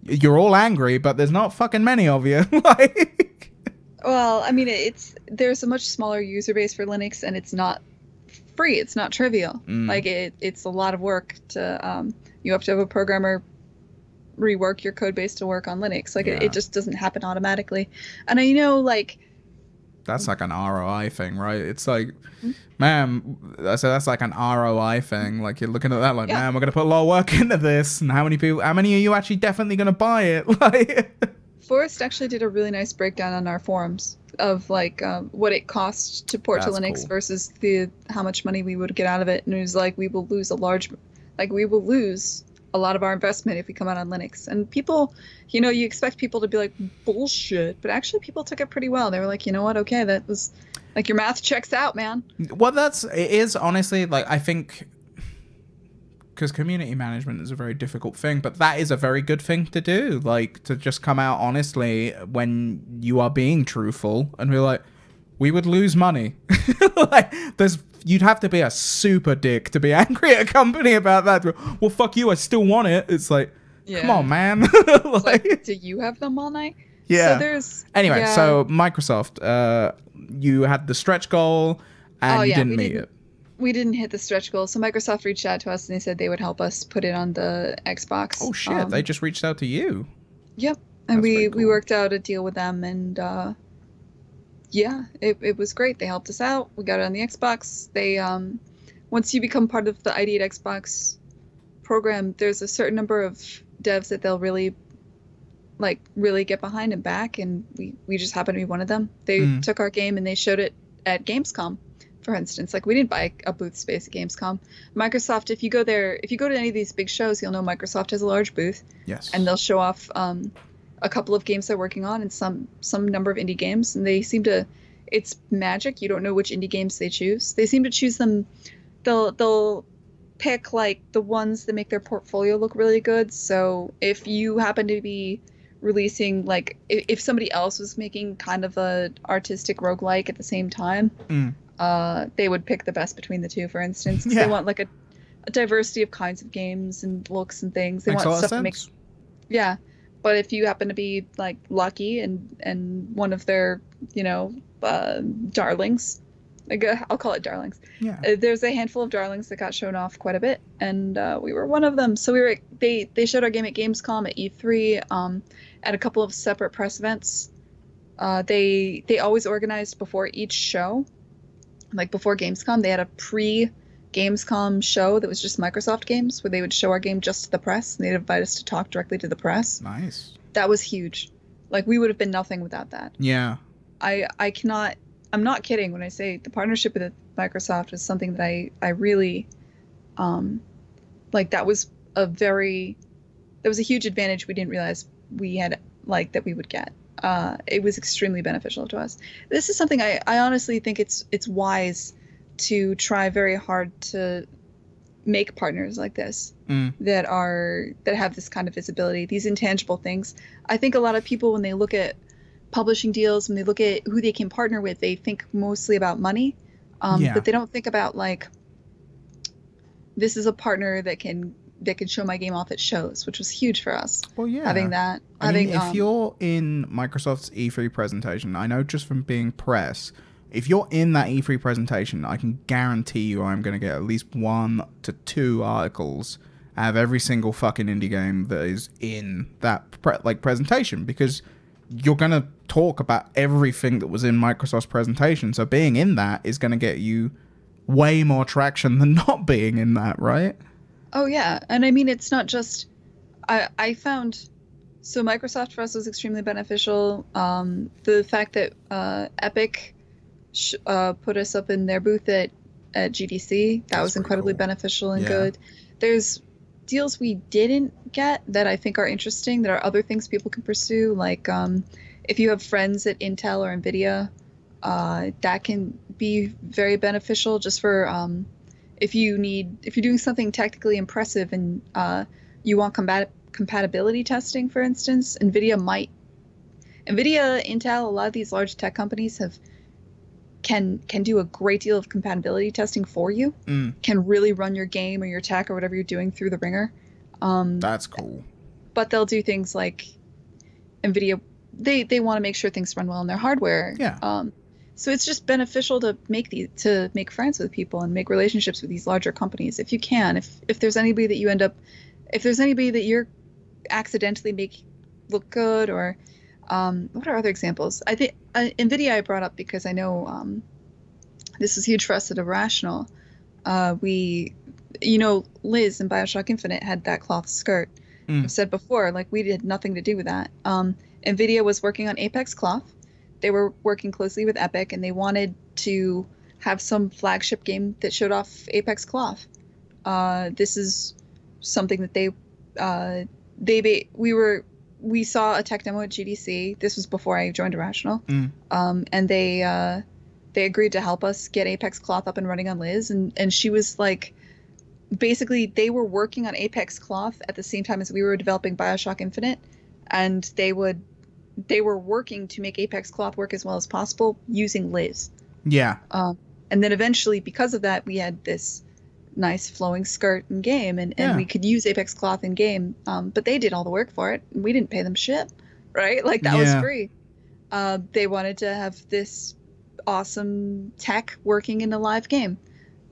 You're all angry, but there's not fucking many of you. Like, well, I mean, there's a much smaller user base for Linux, and it's not free. It's not trivial. Like, it's a lot of work to. You have to have a programmer rework your code base to work on Linux. Like, it just doesn't happen automatically. And I know, like, that's like an ROI thing, right? It's like, man, so that's like an ROI thing. Like, you're looking at that like, man, we're going to put a lot of work into this. And how many are you actually definitely going to buy it? Like, Forrest actually did a really nice breakdown on our forums of like what it costs to port to Linux versus how much money we would get out of it. And it was like, we will lose a lot of our investment if we come out on Linux. And people, you expect people to be like, bullshit, but actually people took it pretty well. They were like, you know what, okay, that was like, your math checks out, man. Well, it is honestly, like, I think, because community management is a very difficult thing, but that is a very good thing to do, like, to just come out honestly when you are being truthful and be like, we would lose money. Like, you'd have to be a super dick to be angry at a company about that. Well, fuck you, I still want it. It's like, come on, man. like, do you have them all night? Yeah. So so Microsoft, you had the stretch goal and you didn't meet it. We didn't hit the stretch goal. So Microsoft reached out to us and they said they would help us put it on the Xbox. Oh shit, they just reached out to you. Yep. And we worked out a deal with them, and it was great. They helped us out. We got it on the Xbox. They once you become part of the ID at Xbox program, there's a certain number of devs that they'll really get behind and back, and we just happened to be one of them. They took our game and they showed it at Gamescom, for instance. Like, we didn't buy a booth space at Gamescom. Microsoft, if you go to any of these big shows, you'll know Microsoft has a large booth. Yes. And they'll show off a couple of games they're working on and some number of indie games, and they seem to, it's magic. You don't know which indie games they choose. They seem to choose them. They'll pick like the ones that make their portfolio look really good. So if you happen to be releasing, like, if somebody else was making kind of a artistic roguelike at the same time, they would pick the best between the two, for instance. They want like a diversity of kinds of games and looks and things. They Makes a want lot of stuff that makes sense. yeah. But if you happen to be like lucky and one of their, you know, darlings, like I'll call it darlings. Yeah. There's a handful of darlings that got shown off quite a bit, and we were one of them. So we were they showed our game at Gamescom, at E3, at a couple of separate press events. They always organized before each show, like before Gamescom, they had a pre-Gamescom show that was just Microsoft games where they would show our game just to the press, and they'd invite us to talk directly to the press. Nice. That was huge. Like, we would have been nothing without that. Yeah. I cannot. I'm not kidding when I say the partnership with Microsoft is something that I really, like. That was a huge advantage we didn't realize we had, like, that we would get. It was extremely beneficial to us. This is something I honestly think it's wise to try very hard to make partners like this that have this kind of visibility, these intangible things. I think a lot of people, when they look at publishing deals, when they look at who they can partner with, they think mostly about money, but they don't think about, like, this is a partner that can show my game off at shows, which was huge for us. Well, yeah. Having that. I mean, if you're in Microsoft's E3 presentation, I know just from being press, if you're in that E3 presentation, I can guarantee you I'm going to get at least 1 to 2 articles out of every single fucking indie game that is in that presentation, because you're going to talk about everything that was in Microsoft's presentation. So being in that is going to get you way more traction than not being in that, right? Oh, yeah. And I mean, it's not just... I found... So Microsoft for us was extremely beneficial. The fact that Epic put us up in their booth at GDC, that was incredibly cool. Beneficial and good. There's deals we didn't get that I think are interesting. There are other things people can pursue, like if you have friends at Intel or NVIDIA, that can be very beneficial just for if you're doing something technically impressive and you want compatibility testing, for instance. NVIDIA, Intel, a lot of these large tech companies can do a great deal of compatibility testing for you, can really run your game or your tech or whatever you're doing through the ringer. That's cool. But they'll do things like NVIDIA, they want to make sure things run well in their hardware. Yeah. So it's just beneficial to make friends with people and make relationships with these larger companies if you can. If there's anybody that you're accidentally make look good, or what are other examples? I think NVIDIA I brought up because I know this is huge for us at Irrational. Liz in BioShock Infinite had that cloth skirt. I've said before, like, we did nothing to do with that. NVIDIA was working on Apex Cloth. They were working closely with Epic, and they wanted to have some flagship game that showed off Apex Cloth. This is something that we saw a tech demo at GDC. This was before I joined Irrational. And they agreed to help us get Apex Cloth up and running on Liz. And she was like, basically, they were working on Apex Cloth at the same time as we were developing BioShock Infinite. And they were working to make Apex Cloth work as well as possible using Liz. Yeah. And then eventually, because of that, we had this nice flowing skirt in game, and we could use Apex Cloth in game. But they did all the work for it. We didn't pay them shit, right? Like, that was free. They wanted to have this awesome tech working in a live game.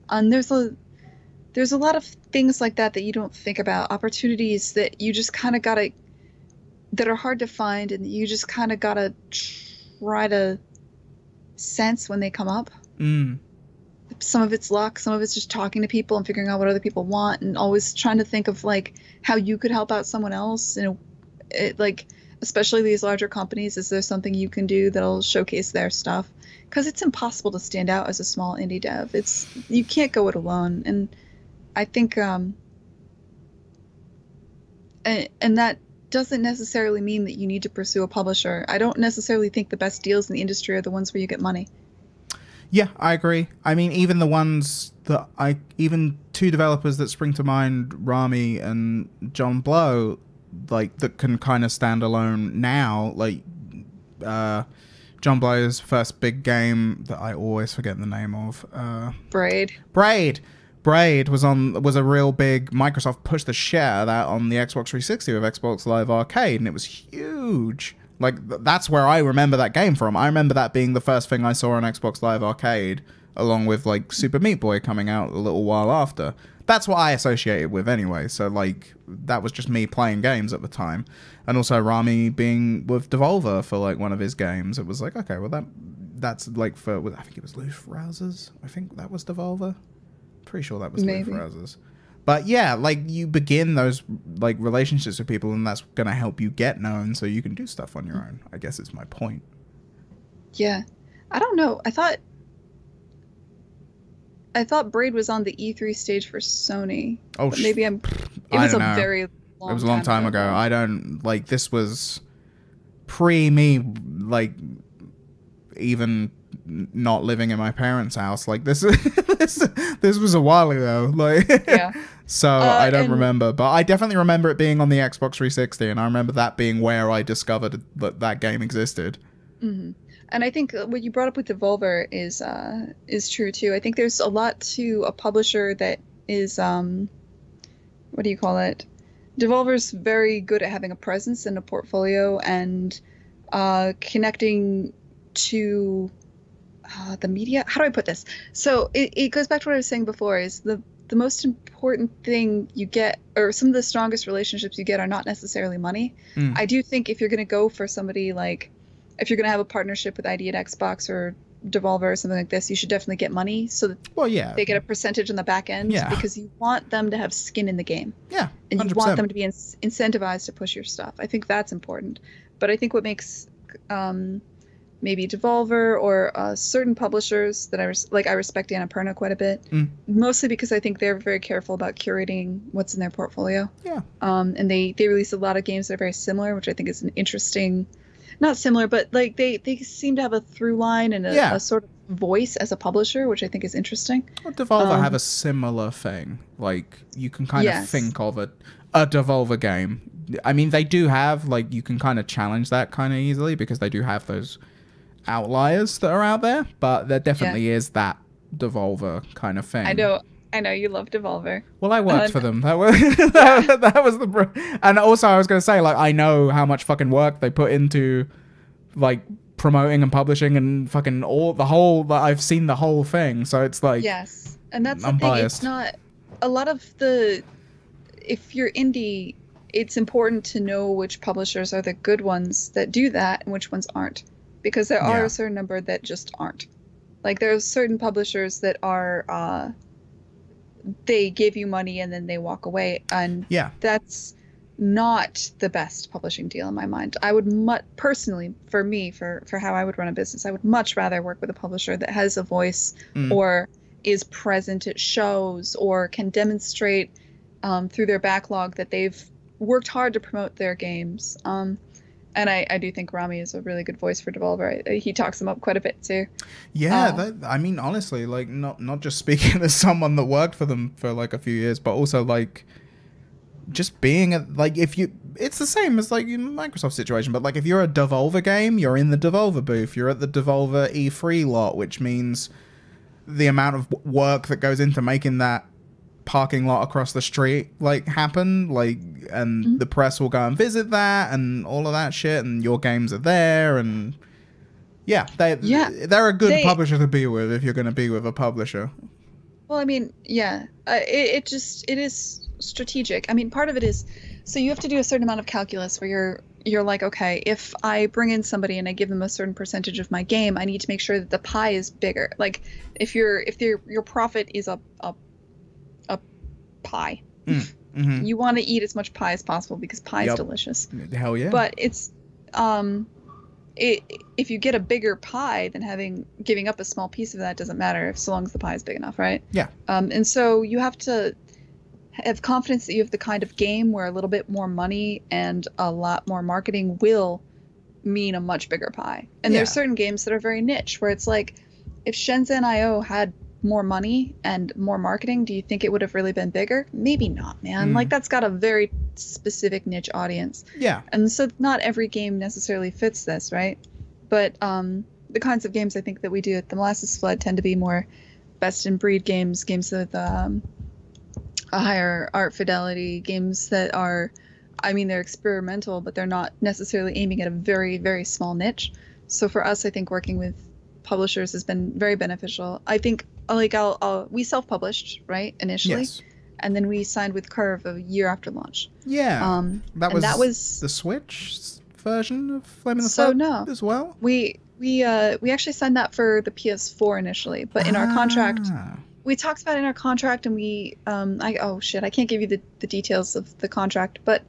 And there's a lot of things like that you don't think about, opportunities that you just kind of gotta, that are hard to find, and you just kind of gotta try to sense when they come up. Some of it's luck, some of it's just talking to people and figuring out what other people want, and always trying to think of, like, how you could help out someone else. Like, especially these larger companies, is there something you can do that'll showcase their stuff? Because it's impossible to stand out as a small indie dev. You can't go it alone. And I think and that doesn't necessarily mean that you need to pursue a publisher. I don't necessarily think the best deals in the industry are the ones where you get money. Yeah, I agree. I mean, even the ones that even 2 developers that spring to mind, Rami and John Blow, like, that can kind of stand alone now. Like, John Blow's first big game that I always forget the name of. Braid. Braid was a real big. Microsoft pushed the shit out of that on the Xbox 360 with Xbox Live Arcade, and it was huge. Like, that's where I remember that game from. I remember that being the first thing I saw on Xbox Live Arcade, along with, like, Super Meat Boy coming out a little while after. That's what I associated with anyway, so, like, that was just me playing games at the time. And also Rami being with Devolver for, like, one of his games. It was like, okay, well, that's, like, for, I think it was Loose Rousers? I think that was Devolver. Pretty sure that was Loose Rousers. But yeah, like, you begin those, like, relationships with people, and that's going to help you get known so you can do stuff on your own. I guess it's my point. Yeah. I don't know. I thought Braid was on the E3 stage for Sony. Oh, but maybe it was a very long time ago. It was a long time ago. I don't, like, this was pre me, like, even not living in my parents' house. Like, this was a while ago. Like, yeah. So I don't remember, but I definitely remember it being on the Xbox 360, and I remember that being where I discovered that game existed. Mm-hmm. And I think what you brought up with Devolver is true too. I think there's a lot to a publisher that is what do you call it? Devolver's very good at having a presence in a portfolio and connecting to the media. How do I put this? So it goes back to what I was saying before, is the most important thing you get, or some of the strongest relationships you get, are not necessarily money. I do think if you're going to go for somebody, like, if you're going to have a partnership with ID at Xbox or Devolver or something like this, you should definitely get money so that they get a percentage on the back end, because you want them to have skin in the game. Yeah, 100%. And you want them to be incentivized to push your stuff. I think that's important. But I think what makes maybe Devolver or certain publishers that I respect Annapurna quite a bit, mostly because I think they're very careful about curating what's in their portfolio. Yeah. And they release a lot of games that are very similar, which I think is an interesting, not similar, but like they seem to have a through line and a sort of voice as a publisher, which I think is interesting. Well, Devolver have a similar thing. Like, you can kind of think of a Devolver game. I mean, they do have, like, you can kind of challenge that kind of easily because they do have those outliers that are out there, but there definitely is that Devolver kind of thing. I know you love Devolver. Well, I worked for them. That was that was and also I was going to say, like, I know how much fucking work they put into, like, promoting and publishing and fucking I've seen the whole thing, so it's like, yes. And that's the thing. It's not a lot of if you're indie, it's important to know which publishers are the good ones that do that and which ones aren't. Because there are a certain number that just aren't. Like, there's certain publishers that are, they give you money and then they walk away. And that's not the best publishing deal in my mind. I would personally, for me, for how I would run a business, I would much rather work with a publisher that has a voice or is present at shows or can demonstrate through their backlog that they've worked hard to promote their games. And I do think Rami is a really good voice for Devolver. He talks them up quite a bit too. Yeah, I mean, honestly, like, not just speaking as someone that worked for them for like a few years, but also like just being it's the same as like in Microsoft situation, but like if you're a Devolver game, you're in the Devolver booth, you're at the Devolver E3 lot, which means the amount of work that goes into making that parking lot across the street like happen, like, and the press will go and visit that and all of that shit, and your games are there, and they're a good publisher to be with if you're going to be with a publisher. Well, I mean, it is strategic. I mean, part of it is, so you have to do a certain amount of calculus where you're like, okay, if I bring in somebody and I give them a certain percentage of my game, I need to make sure that the pie is bigger. Like, if your profit is a pie. You want to eat as much pie as possible because pie is delicious. Hell yeah. But it's if you get a bigger pie, then giving up a small piece of that doesn't matter, so long as the pie is big enough, right? Yeah. And so you have to have confidence that you have the kind of game where a little bit more money and a lot more marketing will mean a much bigger pie. And there's certain games that are very niche where it's like, if Shenzhen IO had more money and more marketing, do you think it would have really been bigger? Maybe not, man. Like, that's got a very specific niche audience. Yeah. And so not every game necessarily fits this, right? But the kinds of games I think that we do at the Molasses Flood tend to be more best in breed games with a higher art fidelity, games that are, I mean, they're experimental, but they're not necessarily aiming at a very, very small niche. So for us, I think working with publishers has been very beneficial. I think, like, we self-published, right, initially, Yes. and then we signed with Curve a year after launch. Yeah. That and was the Switch version of Flame in the So Flood no. as well? We actually signed that for the PS4 initially, but in our contract, we talked about it in our contract, and we I can't give you the details of the contract, but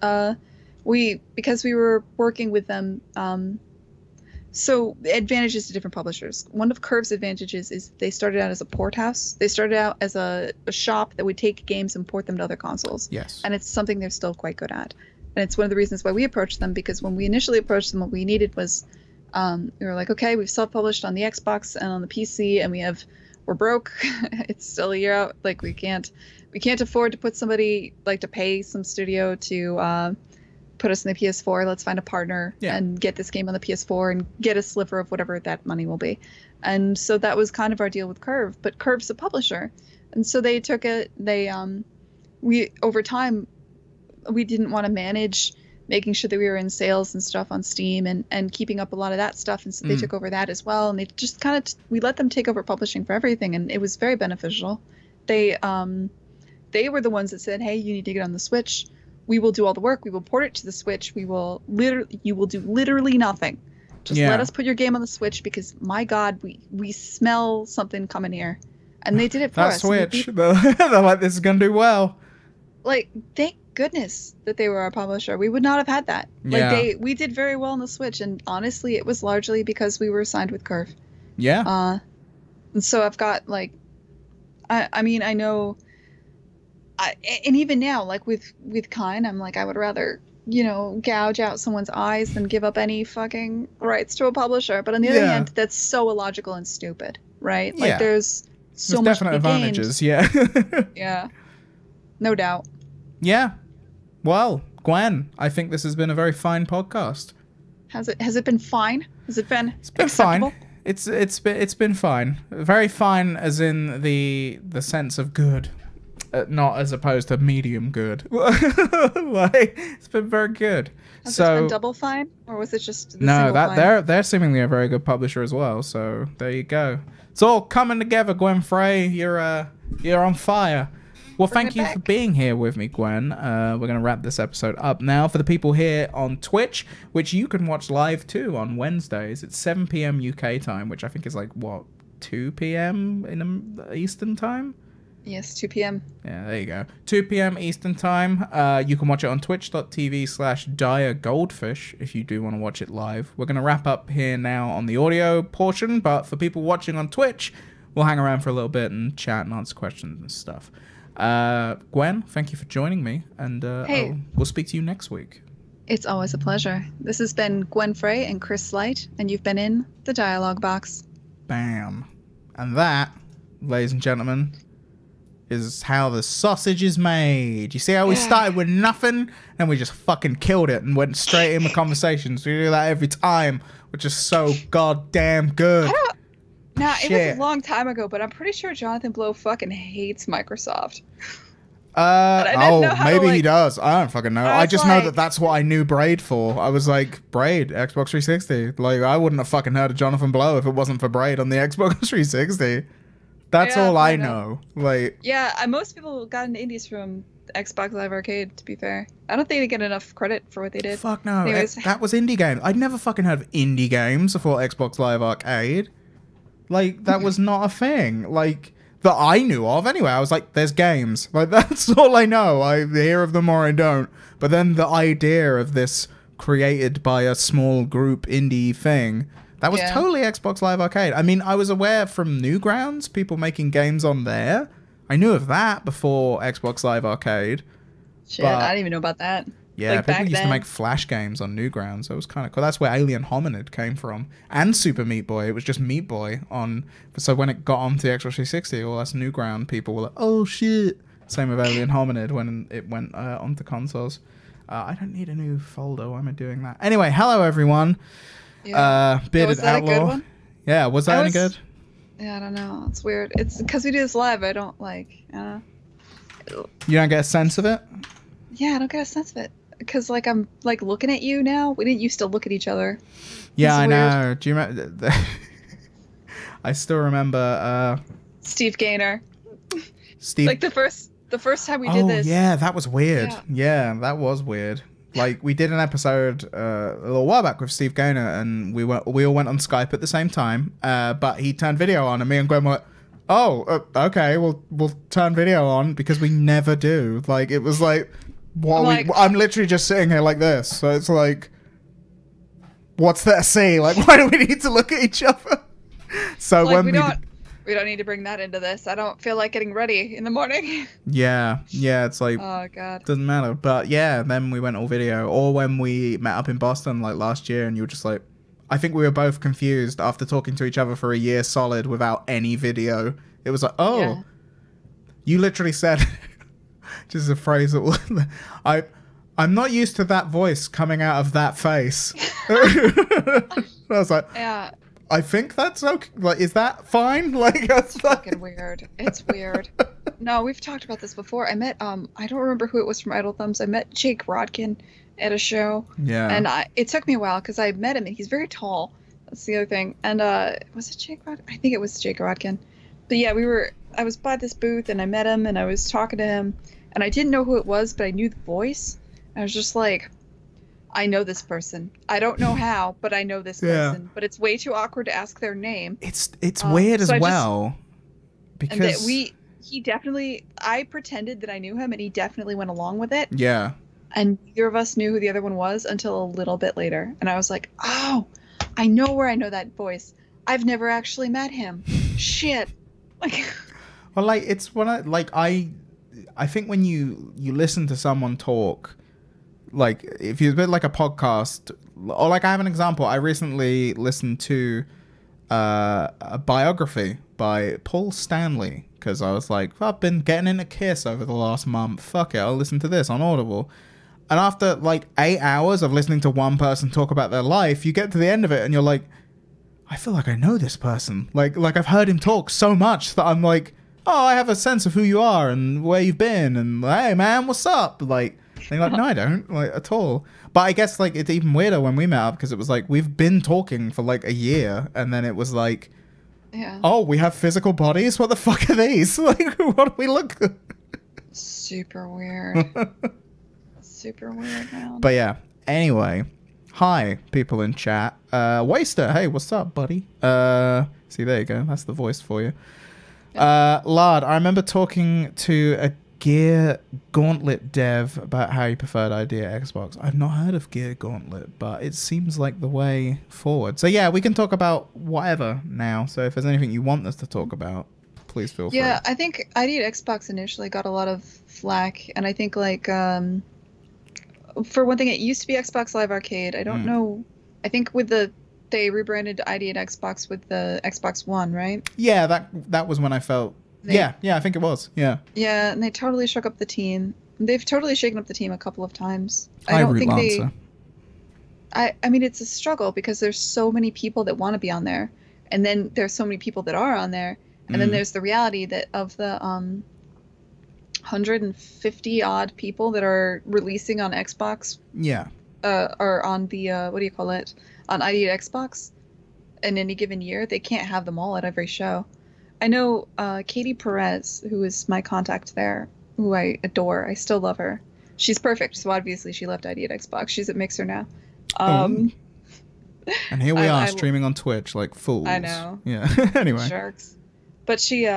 because we were working with them, so advantages to different publishers. One of Curve's advantages is they started out as a port house. They started out as a shop that would take games and port them to other consoles. Yes. And it's something they're still quite good at. And it's one of the reasons why we approached them, because when we initially approached them, what we needed was, we were like, okay, we've self-published on the Xbox and on the PC, and we're broke. It's still a year out. Like, we can't afford to put somebody, like, to pay some studio to put us in the PS4. Let's find a partner and get this game on the PS4 and get a sliver of whatever that money will be. And so that was kind of our deal with Curve. But Curve's a publisher, and so they took it. We over time, we didn't want to manage making sure that we were in sales and stuff on Steam and keeping up a lot of that stuff. And so they took over that as well. And they just kind of, we let them take over publishing for everything. And it was very beneficial. They were the ones that said, hey, you need to get on the Switch. We will do all the work. We will port it to the Switch. You will do literally nothing. Just let us put your game on the Switch, because my God, we smell something coming here. And they did it for us. That Switch. They're like, this is going to do well. Like, thank goodness that they were our publisher. We would not have had that. Like, we did very well on the Switch, and honestly, it was largely because we were signed with Curve. Yeah. And so I've got, like, I mean, I know, and even now, like with Kine, I'm like, I would rather, gouge out someone's eyes than give up any fucking rights to a publisher. But on the other hand, that's so illogical and stupid, right? Like, there's so much definite advantages. Yeah. Yeah. No doubt. Yeah. Well, Gwen, I think this has been a very fine podcast. Has it been fine? Has it been? It's been acceptable? fine. It's been fine. Very fine, as in the sense of good, not as opposed to medium good. Like, it's been very good. Has it been double fine, or was it just no? That fine? They're seemingly a very good publisher as well. So there you go. It's all coming together, Gwen Frey. You're on fire. Well, thank you for being here with me, Gwen. We're going to wrap this episode up now. For the people here on Twitch, which you can watch live too on Wednesdays, it's 7 p.m. UK time, which I think is like, what, 2 p.m. in Eastern time? Yes, 2 p.m. Yeah, there you go. 2 p.m. Eastern time. You can watch it on twitch.tv/diregoldfish if you do want to watch it live. We're going to wrap up here now on the audio portion, but for people watching on Twitch, we'll hang around for a little bit and chat and answer questions and stuff. Gwen, thank you for joining me, and we'll speak to you next week. It's always a pleasure. This has been Gwen Frey and Chris Slight, and you've been in the Dialogue Box. Bam. And that, ladies and gentlemen, is how the sausage is made. You see how we started with nothing, and we just fucking killed it and went straight in with conversations. We do that every time, which is so goddamn good. Now, it was a long time ago, but I'm pretty sure Jonathan Blow fucking hates Microsoft. Maybe he does. I don't fucking know. I just know like, that that's what I knew Braid for. I was like, Braid, Xbox 360. Like, I wouldn't have fucking heard of Jonathan Blow if it wasn't for Braid on the Xbox 360. That's all I know. Like, yeah, most people got into indies from Xbox Live Arcade, to be fair. I don't think they get enough credit for what they did. Fuck no. Anyways. That was indie games. I'd never fucking heard of indie games before Xbox Live Arcade. Like, that was not a thing. Like, that I knew of. Anyway, I was like, there's games. Like, that's all I know. I hear of them or I don't. But then the idea of this created by a small group indie thing, that was totally Xbox Live Arcade. I mean, I was aware from Newgrounds, people making games on there. I knew of that before Xbox Live Arcade. Shit, I didn't even know about that. Yeah, like, people used to make Flash games on Newgrounds. So it was kind of cool. That's where Alien Hominid came from. And Super Meat Boy. It was just Meat Boy on... So when it got onto the Xbox 360, all us Newground people were like, oh, shit. Same with Alien Hominid when it went onto consoles. I don't need a new folder. Why am I doing that? Anyway, hello, everyone. Yeah. Bearded was that Outlaw. a good one? Yeah, was that any good? Yeah, I don't know. It's weird. It's because we do this live. I don't like... You don't get a sense of it? Yeah, I don't get a sense of it. Because, like, I'm, like, looking at you now. We didn't used to look at each other. Yeah, I know. Do you remember? I still remember Steve Gaynor. Steve. Like, the first time we did this. Oh, yeah, that was weird. Yeah, that was weird. Like, we did an episode a little while back with Steve Gaynor, and we all went on Skype at the same time, but he turned video on, and me and Gwen were like, oh, okay, we'll turn video on, because we never do. Like, it was like... I'm literally just sitting here like this, so it's like, what's there to see? Like, why do we need to look at each other? So like, when we don't need to bring that into this. I don't feel like getting ready in the morning. Yeah, it's like, oh god, doesn't matter. But yeah, then we went all video, or when we met up in Boston like last year, and you were just like, I think we were both confused after talking to each other for a year solid without any video. It was like, oh, yeah. You literally said. Just a phrase that I'm not used to that voice coming out of that face. I was like, yeah. I think that's okay. Like, is that fine? Like, that's fucking weird. It's weird. No, we've talked about this before. I met I don't remember who it was from Idle Thumbs. I met Jake Rodkin at a show. Yeah. And it took me a while because I met him and he's very tall. That's the other thing. And was it Jake Rodkin? I think it was Jake Rodkin. But yeah, I was by this booth and I met him and I was talking to him. And I didn't know who it was, but I knew the voice. I was just like, I know this person. I don't know how, but I know this person. But it's way too awkward to ask their name. It's weird as well. Because he definitely, I pretended that I knew him and he definitely went along with it. Yeah. And neither of us knew who the other one was until a little bit later. And I was like, oh, I know where I know that voice. I've never actually met him. Shit. Like, well, like, it's when I think when you listen to someone talk, like, if you're a bit like a podcast, or like I have an example. I recently listened to a biography by Paul Stanley, because I was like, I've been getting into Kiss over the last month. Fuck it, I'll listen to this on Audible. And after like 8 hours of listening to one person talk about their life, you get to the end of it and you're like, I feel like I know this person. Like I've heard him talk so much that I'm like, oh, I have a sense of who you are and where you've been, and hey, man, what's up? Like, they're like, no, I don't, like, at all. But I guess, like, it's even weirder when we met up, because it was like, we've been talking for, like, a year, and then it was like, yeah. Oh, we have physical bodies? What the fuck are these? Like, what do we look? Super weird. Super weird, man. But yeah, anyway, hi, people in chat. Waster, hey, what's up, buddy? See, there you go, that's the voice for you. Lard, I remember talking to a Gear Gauntlet dev about how he preferred Idea Xbox. I've not heard of Gear Gauntlet, but it seems like the way forward. So yeah, we can talk about whatever now. So if there's anything you want us to talk about, please feel free. Yeah, I think Idea Xbox initially got a lot of flack, and I think like for one thing, it used to be Xbox Live Arcade. I don't know. I think with they rebranded ID at Xbox with the Xbox One, right? Yeah, that was when I felt... Yeah, I think it was. Yeah. Yeah, and they totally shook up the team. They've totally shaken up the team a couple of times. I don't think Lancer. I mean, it's a struggle because there's so many people that want to be on there, and then there's so many people that are on there, and then there's the reality that of the 150 odd people that are releasing on Xbox. Yeah. Or on the what do you call it? On ID at Xbox in any given year, they can't have them all at every show. I know Katie Perez, who is my contact there, who I adore. I still love her. She's perfect, so obviously she left ID at Xbox. She's at Mixer now. And here we are streaming on Twitch like fools. I know. Yeah. Anyway. Sharks. But she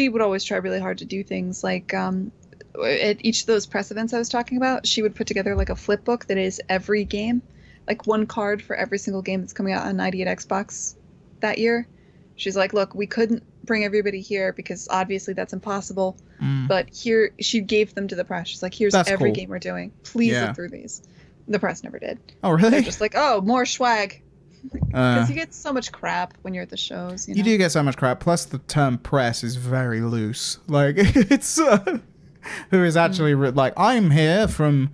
would always try really hard to do things like at each of those press events I was talking about, she would put together like a flip book that is every game, like one card for every single game that's coming out on 98 Xbox that year. She's like, look, we couldn't bring everybody here because obviously that's impossible. But here, she gave them to the press. She's like, here's every game we're doing. Please look through these. The press never did. Oh, really? They're just like, oh, more swag. Because you get so much crap when you're at the shows. You know? You do get so much crap. Plus, the term press is very loose. Like, it's who is actually like, I'm here from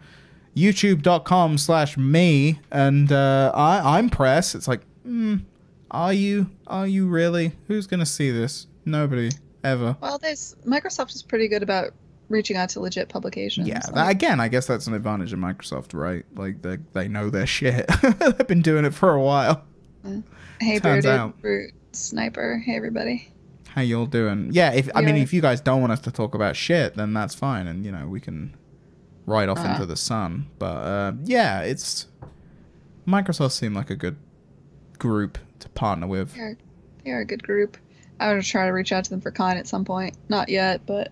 youtube.com/me, and I'm press. It's like, are you really? Who's gonna see this? Nobody. ever. Well, Microsoft is pretty good about reaching out to legit publications. Yeah, again, I guess that's an advantage of Microsoft, right? Like they know their shit. They've been doing it for a while. Hey, Turns Bearded out. Brute Sniper. Hey, everybody. How y'all doing? Yeah, if you guys don't want us to talk about shit, then that's fine, and we can ride off into the sun. But yeah, it's Microsoft seemed like a good group to partner with. They are a good group. I'm gonna try to reach out to them for Con at some point. Not yet, but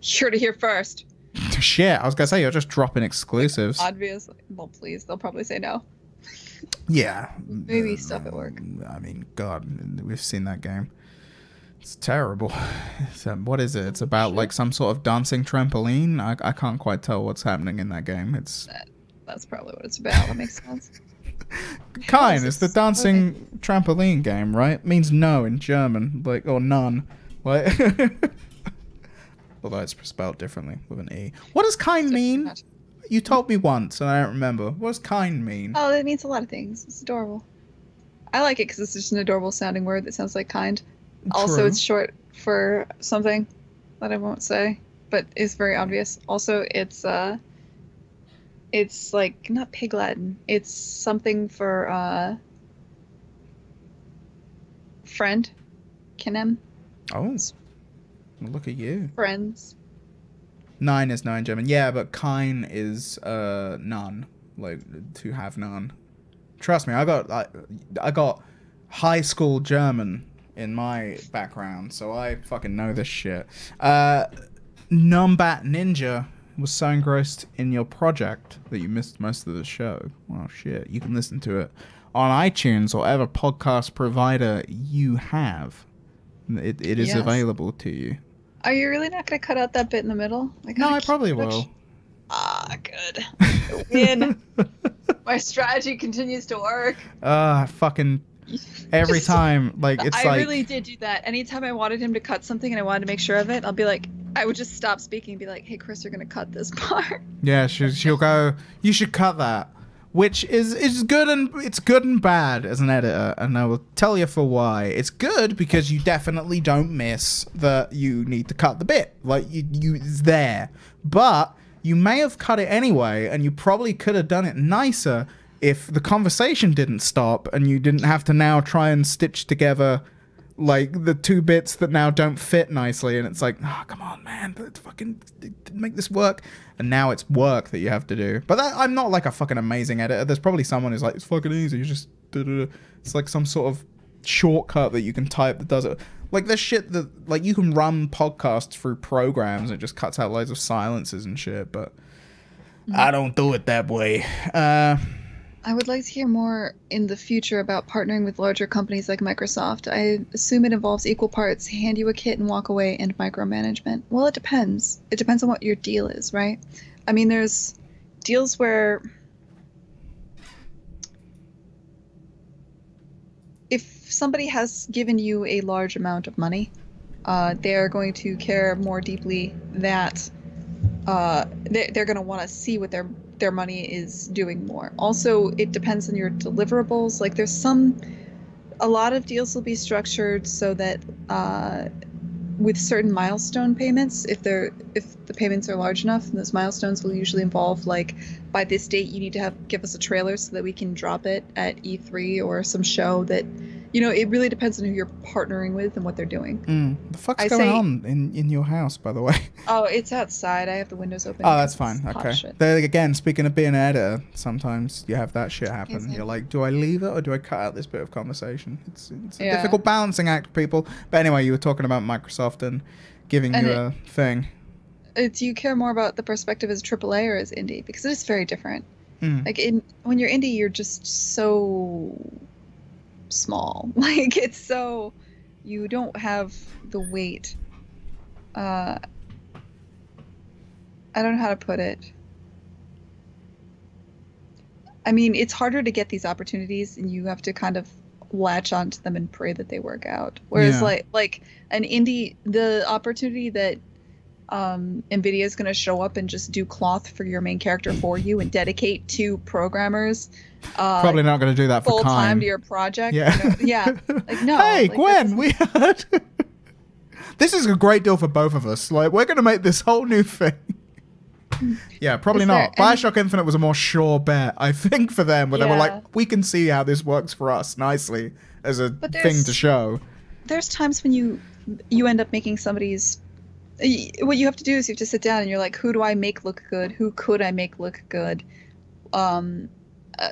sure to hear first. Shit, I was gonna say you're just dropping exclusives. Obviously, well, please, they'll probably say no. Yeah, Maybe stuff at work. I mean, God, we've seen that game. It's terrible. What is it? It's about like some sort of dancing trampoline. I can't quite tell what's happening in that game. That's probably what it's about. That makes sense. Kind. It's the dancing trampoline game, right? It means no in German, like, or none. Like, although it's spelled differently with an E. What does kind mean? You told me once, and I don't remember. What does kind mean? Oh, it means a lot of things. It's adorable. I like it because it's just an adorable sounding word that sounds like kind. True. Also, it's short for something that I won't say, but is very obvious. Also, it's like not pig Latin. It's something for friend, kinem. Oh, look at you. Friends. 9 is 9 German. Yeah, but kein is none. Like to have none. Trust me, I got high school German in my background, so I fucking know this shit. Numbat Ninja was so engrossed in your project that you missed most of the show. Well, shit, you can listen to it on iTunes or whatever podcast provider you have. It is available to you. Are you really not going to cut out that bit in the middle? No, I probably will. Ah, good. Win. My strategy continues to work. Fucking every time. Like, it's I really did do that. Anytime I wanted him to cut something and I wanted to make sure of it, I'll be like, I would just stop speaking and be like, hey, Chris, you're going to cut this part. Yeah, she'll go, you should cut that. Which is good, and it's good and bad as an editor, and I will tell you for why. It's good because you definitely don't miss that you need to cut the bit. Like, it's there. But you may have cut it anyway, and you probably could have done it nicer if the conversation didn't stop and you didn't have to now try and stitch together like the two bits that now don't fit nicely, and it's like, oh, come on, man, let's fucking make this work. And now it's work that you have to do. But I'm not like a fucking amazing editor. There's probably someone who's like, it's fucking easy. You just it's like some sort of shortcut that you can type that does it. Like there's shit that like you can run podcasts through programs and it just cuts out loads of silences and shit. But I don't do it that way. I would like to hear more in the future about partnering with larger companies like Microsoft. I assume it involves equal parts, hand you a kit and walk away, and micromanagement. Well, it depends. It depends on what your deal is, right? I mean, there's deals where if somebody has given you a large amount of money, they're going to care more deeply that they're going to want to see what their money is doing more. Also, it depends on your deliverables. Like a lot of deals will be structured so that with certain milestone payments, if the payments are large enough, and those milestones will usually involve like, by this date you need to give us a trailer so that we can drop it at E3 or some show that, it really depends on who you're partnering with and what they're doing. The fuck's going on in your house, by the way? Oh, it's outside. I have the windows open. Oh, that's fine. Okay. There again, speaking of being an editor, sometimes you have that shit happen. You're like, do I leave it or do I cut out this bit of conversation? It's a difficult balancing act, people. But anyway, you were talking about Microsoft and giving you a thing. Do you care more about the perspective as AAA or as indie? Because it is very different. Like when you're indie, you're just so small. Like it's so, you don't have the weight. I don't know how to put it. I mean, it's harder to get these opportunities and you have to kind of latch onto them and pray that they work out. Whereas like an indie, the opportunity that NVIDIA is going to show up and just do cloth for your main character for you and dedicate 2 programmers probably not going to do that for full time to your project. Yeah. Like no. Hey, like, Gwen, we heard. This is a great deal for both of us. Like, we're going to make this whole new thing. Yeah, probably not. Bioshock Infinite was a more sure bet, I think, for them, where they were like, we can see how this works for us nicely as a thing to show. There's times when you end up making somebody's... What you have to do is you have to sit down and you're like, who do I make look good? Who could I make look good?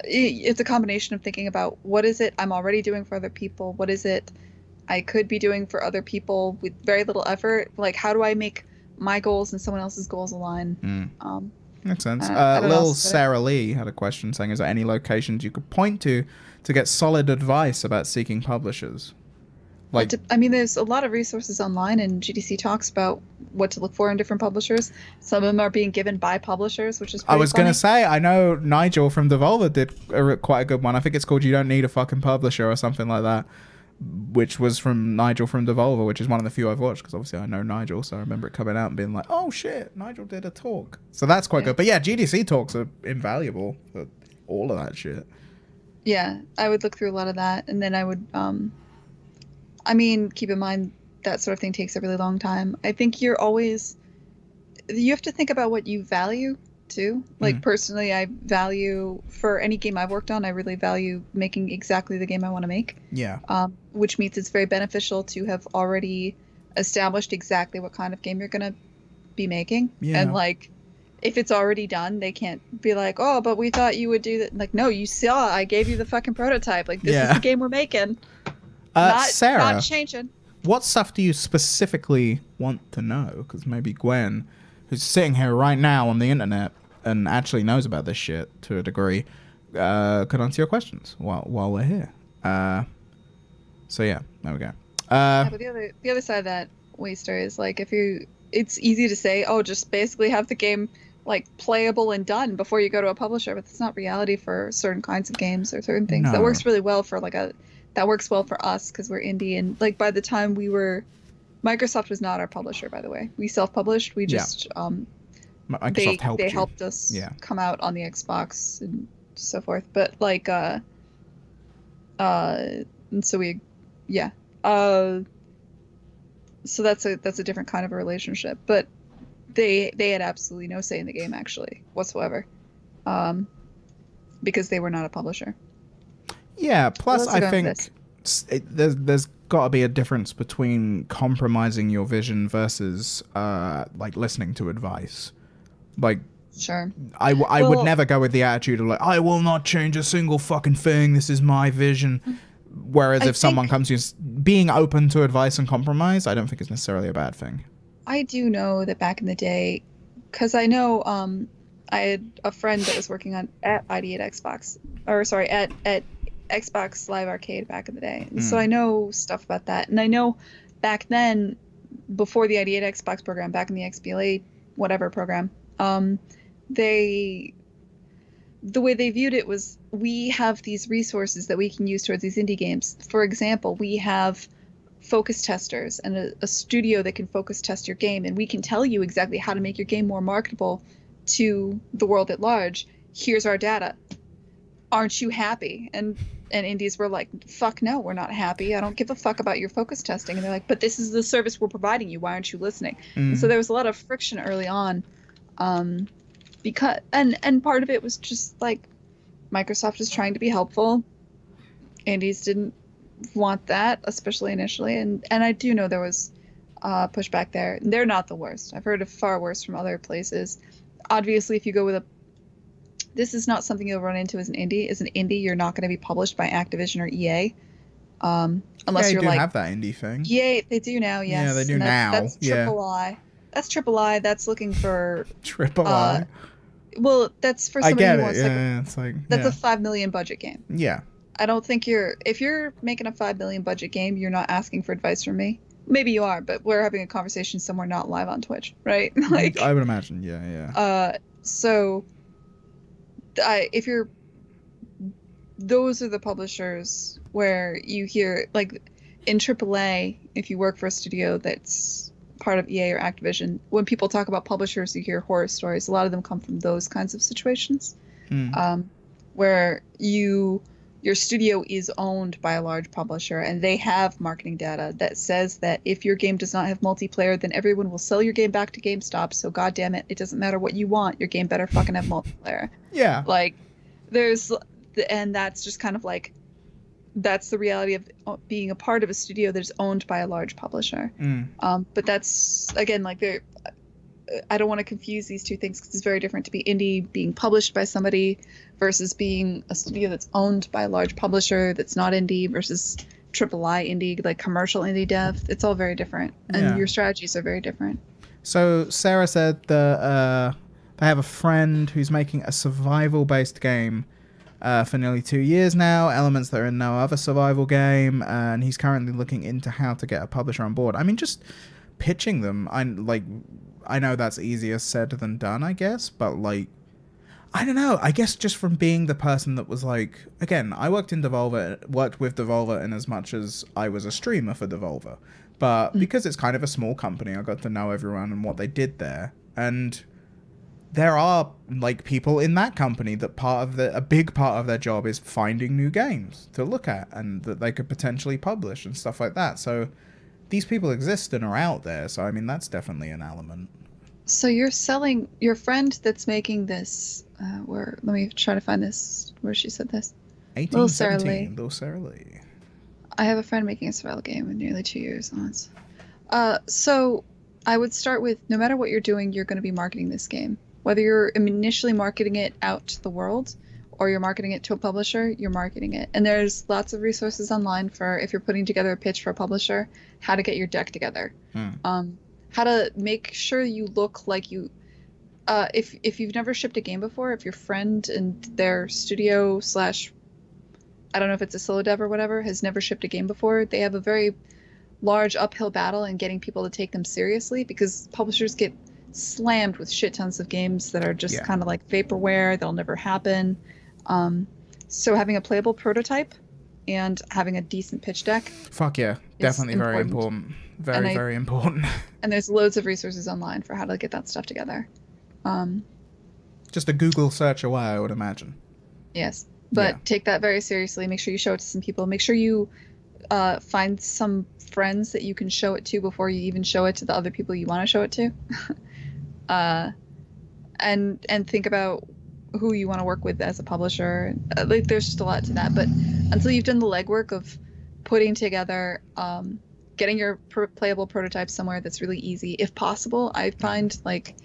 It's a combination of thinking about what is it I'm already doing for other people? What is it I could be doing for other people with very little effort? Like, how do I make my goals and someone else's goals align? Makes sense. Lil Sarah Lee had a question saying, is there any locations you could point to get solid advice about seeking publishers? Like, I mean, there's a lot of resources online, and GDC talks about what to look for in different publishers. Some of them are being given by publishers, which is pretty I was going to say, I know Nigel from Devolver did quite a good one. I think it's called You Don't Need a Fucking Publisher or something like that, which was from Nigel from Devolver, which is one of the few I've watched, because obviously I know Nigel, so I remember it coming out and being like, oh shit, Nigel did a talk. So that's quite good. But yeah, GDC talks are invaluable for all of that shit. Yeah, I would look through a lot of that, and then I would... I mean, keep in mind that sort of thing takes a really long time. I think you have to think about what you value too. Like personally, I value, for any game I've worked on, I really value making exactly the game I want to make. Yeah. Which means it's very beneficial to have already established exactly what kind of game you're going to be making. Yeah. And like, if it's already done, they can't be like, oh, but we thought you would do that. Like, no, you saw, I gave you the fucking prototype. Like, this is the game we're making. Sarah, not changing. What stuff do you specifically want to know? Because maybe Gwen, who's sitting here right now on the internet and actually knows about this shit to a degree, could answer your questions while we're here. So yeah, there we go. But the other side of that, Waster, is like, it's easy to say, oh, just basically have the game like playable and done before you go to a publisher, but it's not reality for certain kinds of games or certain things. No. That works really well for that works well for us because we're indie, and like by the time Microsoft was not our publisher, by the way. We self-published. We just Microsoft they helped us come out on the Xbox and so forth. But like and so we so that's a different kind of a relationship. But they had absolutely no say in the game actually whatsoever, because they were not a publisher. Yeah, plus I think there's got to be a difference between compromising your vision versus like listening to advice. Like, sure, I would never go with the attitude of like, I will not change a single fucking thing, this is my vision. Whereas if someone comes to you, being open to advice and compromise, I don't think is necessarily a bad thing. I do know that back in the day, because I know I had a friend that was working at ID at Xbox, or sorry, at Xbox Live Arcade back in the day. And so I know stuff about that. And I know back then, before the ID at Xbox program, back in the XBLA whatever program, the way they viewed it was, we have these resources that we can use towards these indie games. For example, we have focus testers and a studio that can focus test your game, and we can tell you exactly how to make your game more marketable to the world at large. Here's our data. Aren't you happy? And indies were like, fuck no, we're not happy. I don't give a fuck about your focus testing. And they're like, but this is the service we're providing you. Why aren't you listening? And so there was a lot of friction early on, because and part of it was just like Microsoft was trying to be helpful. Indies didn't want that, especially initially. And I do know there was pushback there. They're not the worst. I've heard of far worse from other places. Obviously, if you go with this is not something you'll run into as an indie. As an indie, you're not going to be published by Activision or EA, unless you're like. Have that indie thing. EA, they do now. Yes. Yeah, they do now. That's Triple I. That's Triple I. That's looking for Triple I. Well, that's for somebody who wants it's like that's a $5 million budget game. Yeah. I don't think if you're making a $5 million budget game, you're not asking for advice from me. Maybe you are, but we're having a conversation somewhere not live on Twitch, right? Like, I would imagine, yeah. So. Those are the publishers where you hear, like in AAA, if you work for a studio that's part of EA or Activision, when people talk about publishers, you hear horror stories. A lot of them come from those kinds of situations, where you your studio is owned by a large publisher and they have marketing data that says that if your game does not have multiplayer, then everyone will sell your game back to GameStop. So God damn it, it doesn't matter what you want, your game better fucking have multiplayer. Yeah. Like and that's just kind of like, that's the reality of being a part of a studio that is owned by a large publisher. But that's, again, like I don't want to confuse these two things because it's very different to be indie being published by somebody versus being a studio that's owned by a large publisher that's not indie versus AAA indie, like commercial indie dev. It's all very different, and your strategies are very different. So Sarah said that they have a friend who's making a survival-based game for nearly 2 years now, elements that are in no other survival game, and he's currently looking into how to get a publisher on board. I mean, just pitching them, I know that's easier said than done, I guess, but like, I don't know. I guess just from being the person that was like, again, I worked with Devolver in as much as I was a streamer for Devolver, but because it's kind of a small company, I got to know everyone and what they did there, and there are like people in that company that a big part of their job is finding new games to look at and that they could potentially publish and stuff like that. So these people exist and are out there. So I mean, that's definitely an element. So you're selling your friend that's making this. Let me try to find this. Where she said this. 1817. Little Sarah Lee. I have a friend making a survival game with nearly 2 years on it. So I would start with, no matter what you're doing, you're going to be marketing this game. Whether you're initially marketing it out to the world or you're marketing it to a publisher, you're marketing it. And there's lots of resources online for, if you're putting together a pitch for a publisher, how to get your deck together. How to make sure you look like you, if you've never shipped a game before, if your friend and their studio / I don't know if it's a solo dev or whatever, has never shipped a game before, they have a very large uphill battle in getting people to take them seriously, because publishers get slammed with shit tons of games that are just kind of like vaporware. They'll never happen. So having a playable prototype and having a decent pitch deck. Fuck yeah. Definitely very important. Very important. And there's loads of resources online for how to get that stuff together. Just a Google search away, I would imagine. Yes. But take that very seriously. Make sure you show it to some people. Make sure you find some friends that you can show it to before you even show it to the other people you want to show it to. And think about who you want to work with as a publisher. Like, there's just a lot to that. But until you've done the legwork of putting together, getting your playable prototype somewhere that's really easy, if possible, I find, like,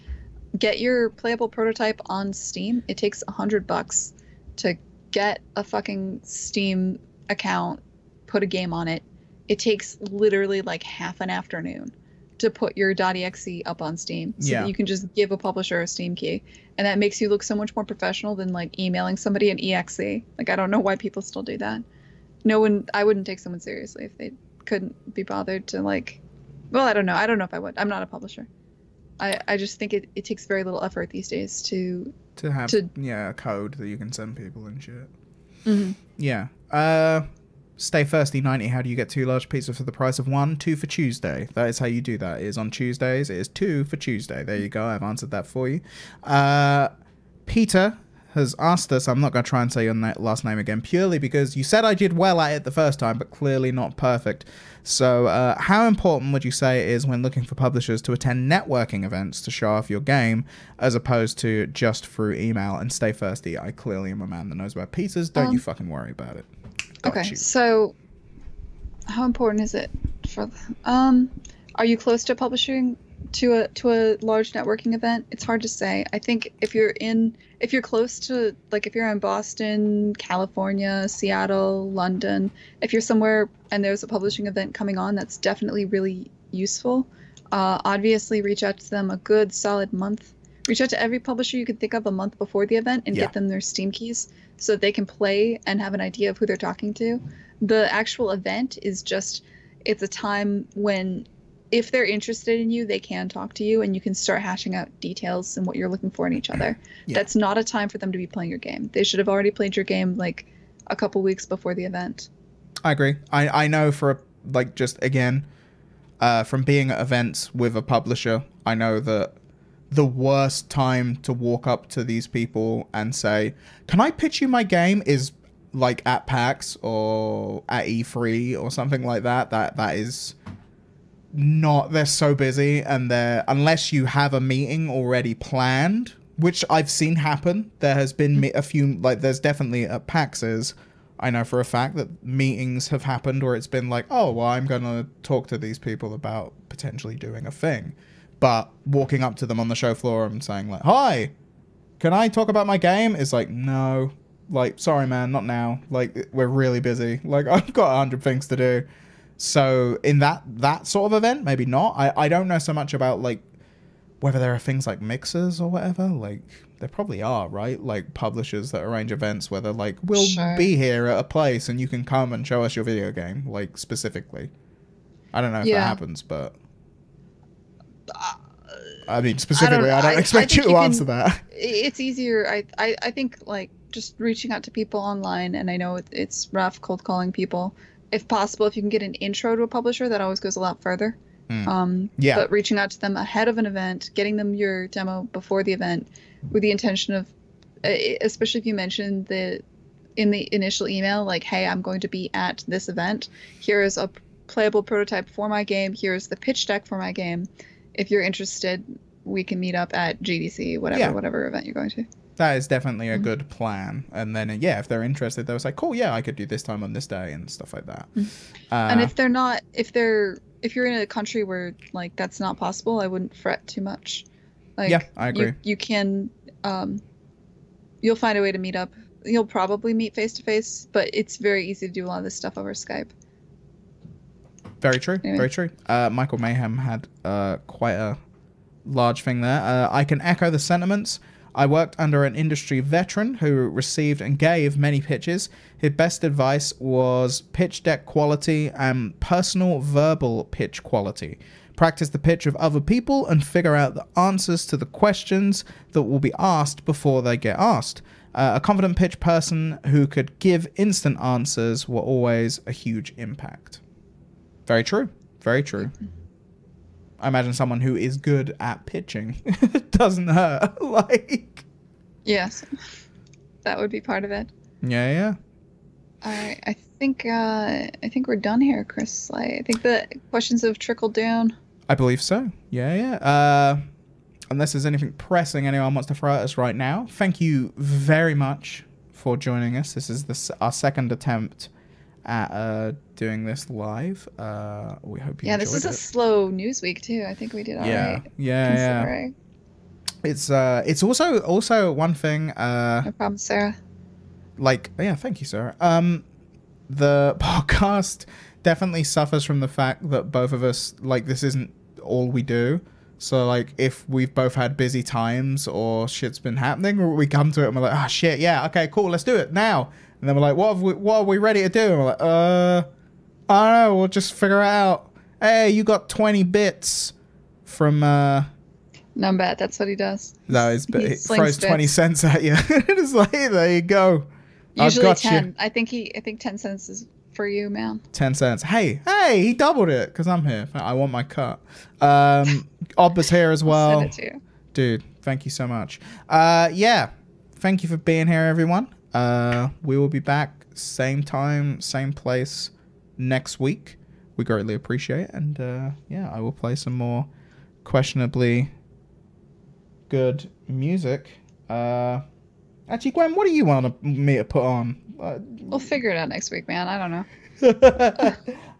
get your playable prototype on Steam. It takes $100 to get a fucking Steam account, put a game on it. It takes literally like half an afternoon to put your .exe up on Steam, so that you can just give a publisher a Steam key, and that makes you look so much more professional than like emailing somebody an exe. Like, I don't know why people still do that. I wouldn't take someone seriously if they couldn't be bothered to, like, well, I don't know if I would. I'm not a publisher. I just think it takes very little effort these days to have a code that you can send people and shit. Stay Thirsty 90. How do you get 2 large pizzas for the price of 1? 2 for Tuesday. That is how you do that. It is on Tuesdays. It is 2 for Tuesday. There you go. I've answered that for you. Peter has asked us, I'm not going to try and say your last name again, purely because you said I did well at it the first time, but clearly not perfect. So how important would you say it is when looking for publishers to attend networking events to show off your game, as opposed to just through email? And Stay Thirsty, I clearly am a man that knows about pizzas. Don't you fucking worry about it. Okay, so how important is it for are you close to publishing to a large networking event? It's hard to say. I think if you're close to, like, if you're in Boston, California, Seattle, London, if you're somewhere and there's a publishing event coming on, that's definitely really useful. Obviously reach out to them a good solid month. Reach out to every publisher you can think of a month before the event and get them their Steam keys so that they can play and have an idea of who they're talking to. The actual event is just, it's a time when, if they're interested in you, they can talk to you and you can start hashing out details and what you're looking for in each other. That's not a time for them to be playing your game. They should have already played your game like a couple weeks before the event. I agree. I know for, like, just again, from being at events with a publisher, I know that the worst time to walk up to these people and say, can I pitch you my game, is like at PAX or at E3 or something like that, that is not, they're so busy, and they're, unless you have a meeting already planned, which I've seen happen. There has been a few, like there's definitely at PAXs, I know for a fact that meetings have happened where it's been like, oh, well, I'm going to talk to these people about potentially doing a thing. But walking up to them on the show floor and saying like, hi, can I talk about my game? Is like, no, like, sorry, man, not now. Like, we're really busy. Like, I've got 100 things to do. So in that sort of event, maybe not. I don't know so much about like whether there are things like mixers or whatever. Like, there probably are, right? Like publishers that arrange events where they're like, we'll be here at a place and you can come and show us your video game, like specifically. I don't know if that happens, but I mean, specifically, I don't expect you to answer that. It's easier. I think like just reaching out to people online, and I know it's rough cold calling people. If possible, if you can get an intro to a publisher, that always goes a lot further. But reaching out to them ahead of an event, getting them your demo before the event with the intention of, especially if you mentioned in the initial email, like, hey, I'm going to be at this event. Here is a playable prototype for my game. Here's the pitch deck for my game. If you're interested, we can meet up at GDC, whatever event you're going to. That is definitely a good plan. And then, if they're interested, they'll say, cool, I could do this time on this day and stuff like that. And if they're not, if you're in a country where like that's not possible, I wouldn't fret too much. Like, yeah, I agree. You can, you'll find a way to meet up. You'll probably meet face to face, but it's very easy to do a lot of this stuff over Skype. Very true. Anyway. Very true. Michael Mayhem had quite a large thing there. I can echo the sentiments. I worked under an industry veteran who received and gave many pitches. His best advice was pitch deck quality and personal verbal pitch quality. Practice the pitch of other people and figure out the answers to the questions that will be asked before they get asked. A confident pitch person who could give instant answers were always a huge impact. Very true. Very true. I imagine someone who is good at pitching doesn't hurt. Like, yes, that would be part of it. Yeah. All right, I think we're done here, Chris. I think the questions have trickled down. I believe so. Yeah. Unless there's anything pressing anyone wants to throw at us right now. Thank you very much for joining us. This is our second attempt at doing this live. We hope you enjoyed this is it. a slow news week too. I think we did all right. Yeah. It's also one thing. No problem, Sarah. Thank you, Sarah. The podcast definitely suffers from the fact that both of us, like, this isn't all we do. So, like, if we've both had busy times or shit's been happening, we come to it and we're like, oh, shit, yeah, okay, cool, let's do it now. And then we're like, what are we ready to do? And we're like, I don't know, we'll just figure it out. Hey, you got 20 bits from... Numbat, that's what he does. No, he throws 20 cents at you. It's like, there you go. Usually 10. You. I think 10 cents is for you, man. 10 cents. Hey, he doubled it because I'm here. I want my cut. Obba's here as well. I'll send it to you. Dude, thank you so much. Thank you for being here, everyone. We will be back same time, same place next week. We greatly appreciate it. And I will play some more questionably good music. Actually, Gwen, what do you want me to put on? We'll figure it out next week, man. I don't know.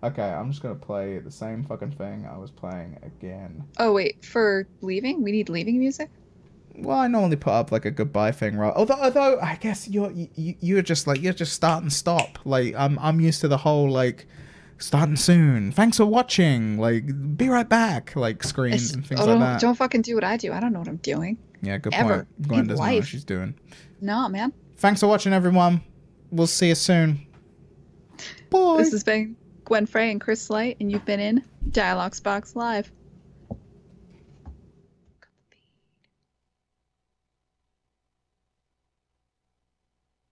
Okay, I'm just going to play the same fucking thing I was playing again. Oh, wait. For leaving? We need leaving music? Well, I normally put up like a goodbye thing, right? Although I guess you're just start and stop. Like I'm used to the whole like starting soon. Thanks for watching. Like be right back. Like screens and things like that. Don't fucking do what I do. I don't know what I'm doing. Yeah, good point. Gwen doesn't know what she's doing. No, man. Thanks for watching, everyone. We'll see you soon. Bye. This has been Gwen Frey and Chris Light, and you've been in Dialogue Box Live.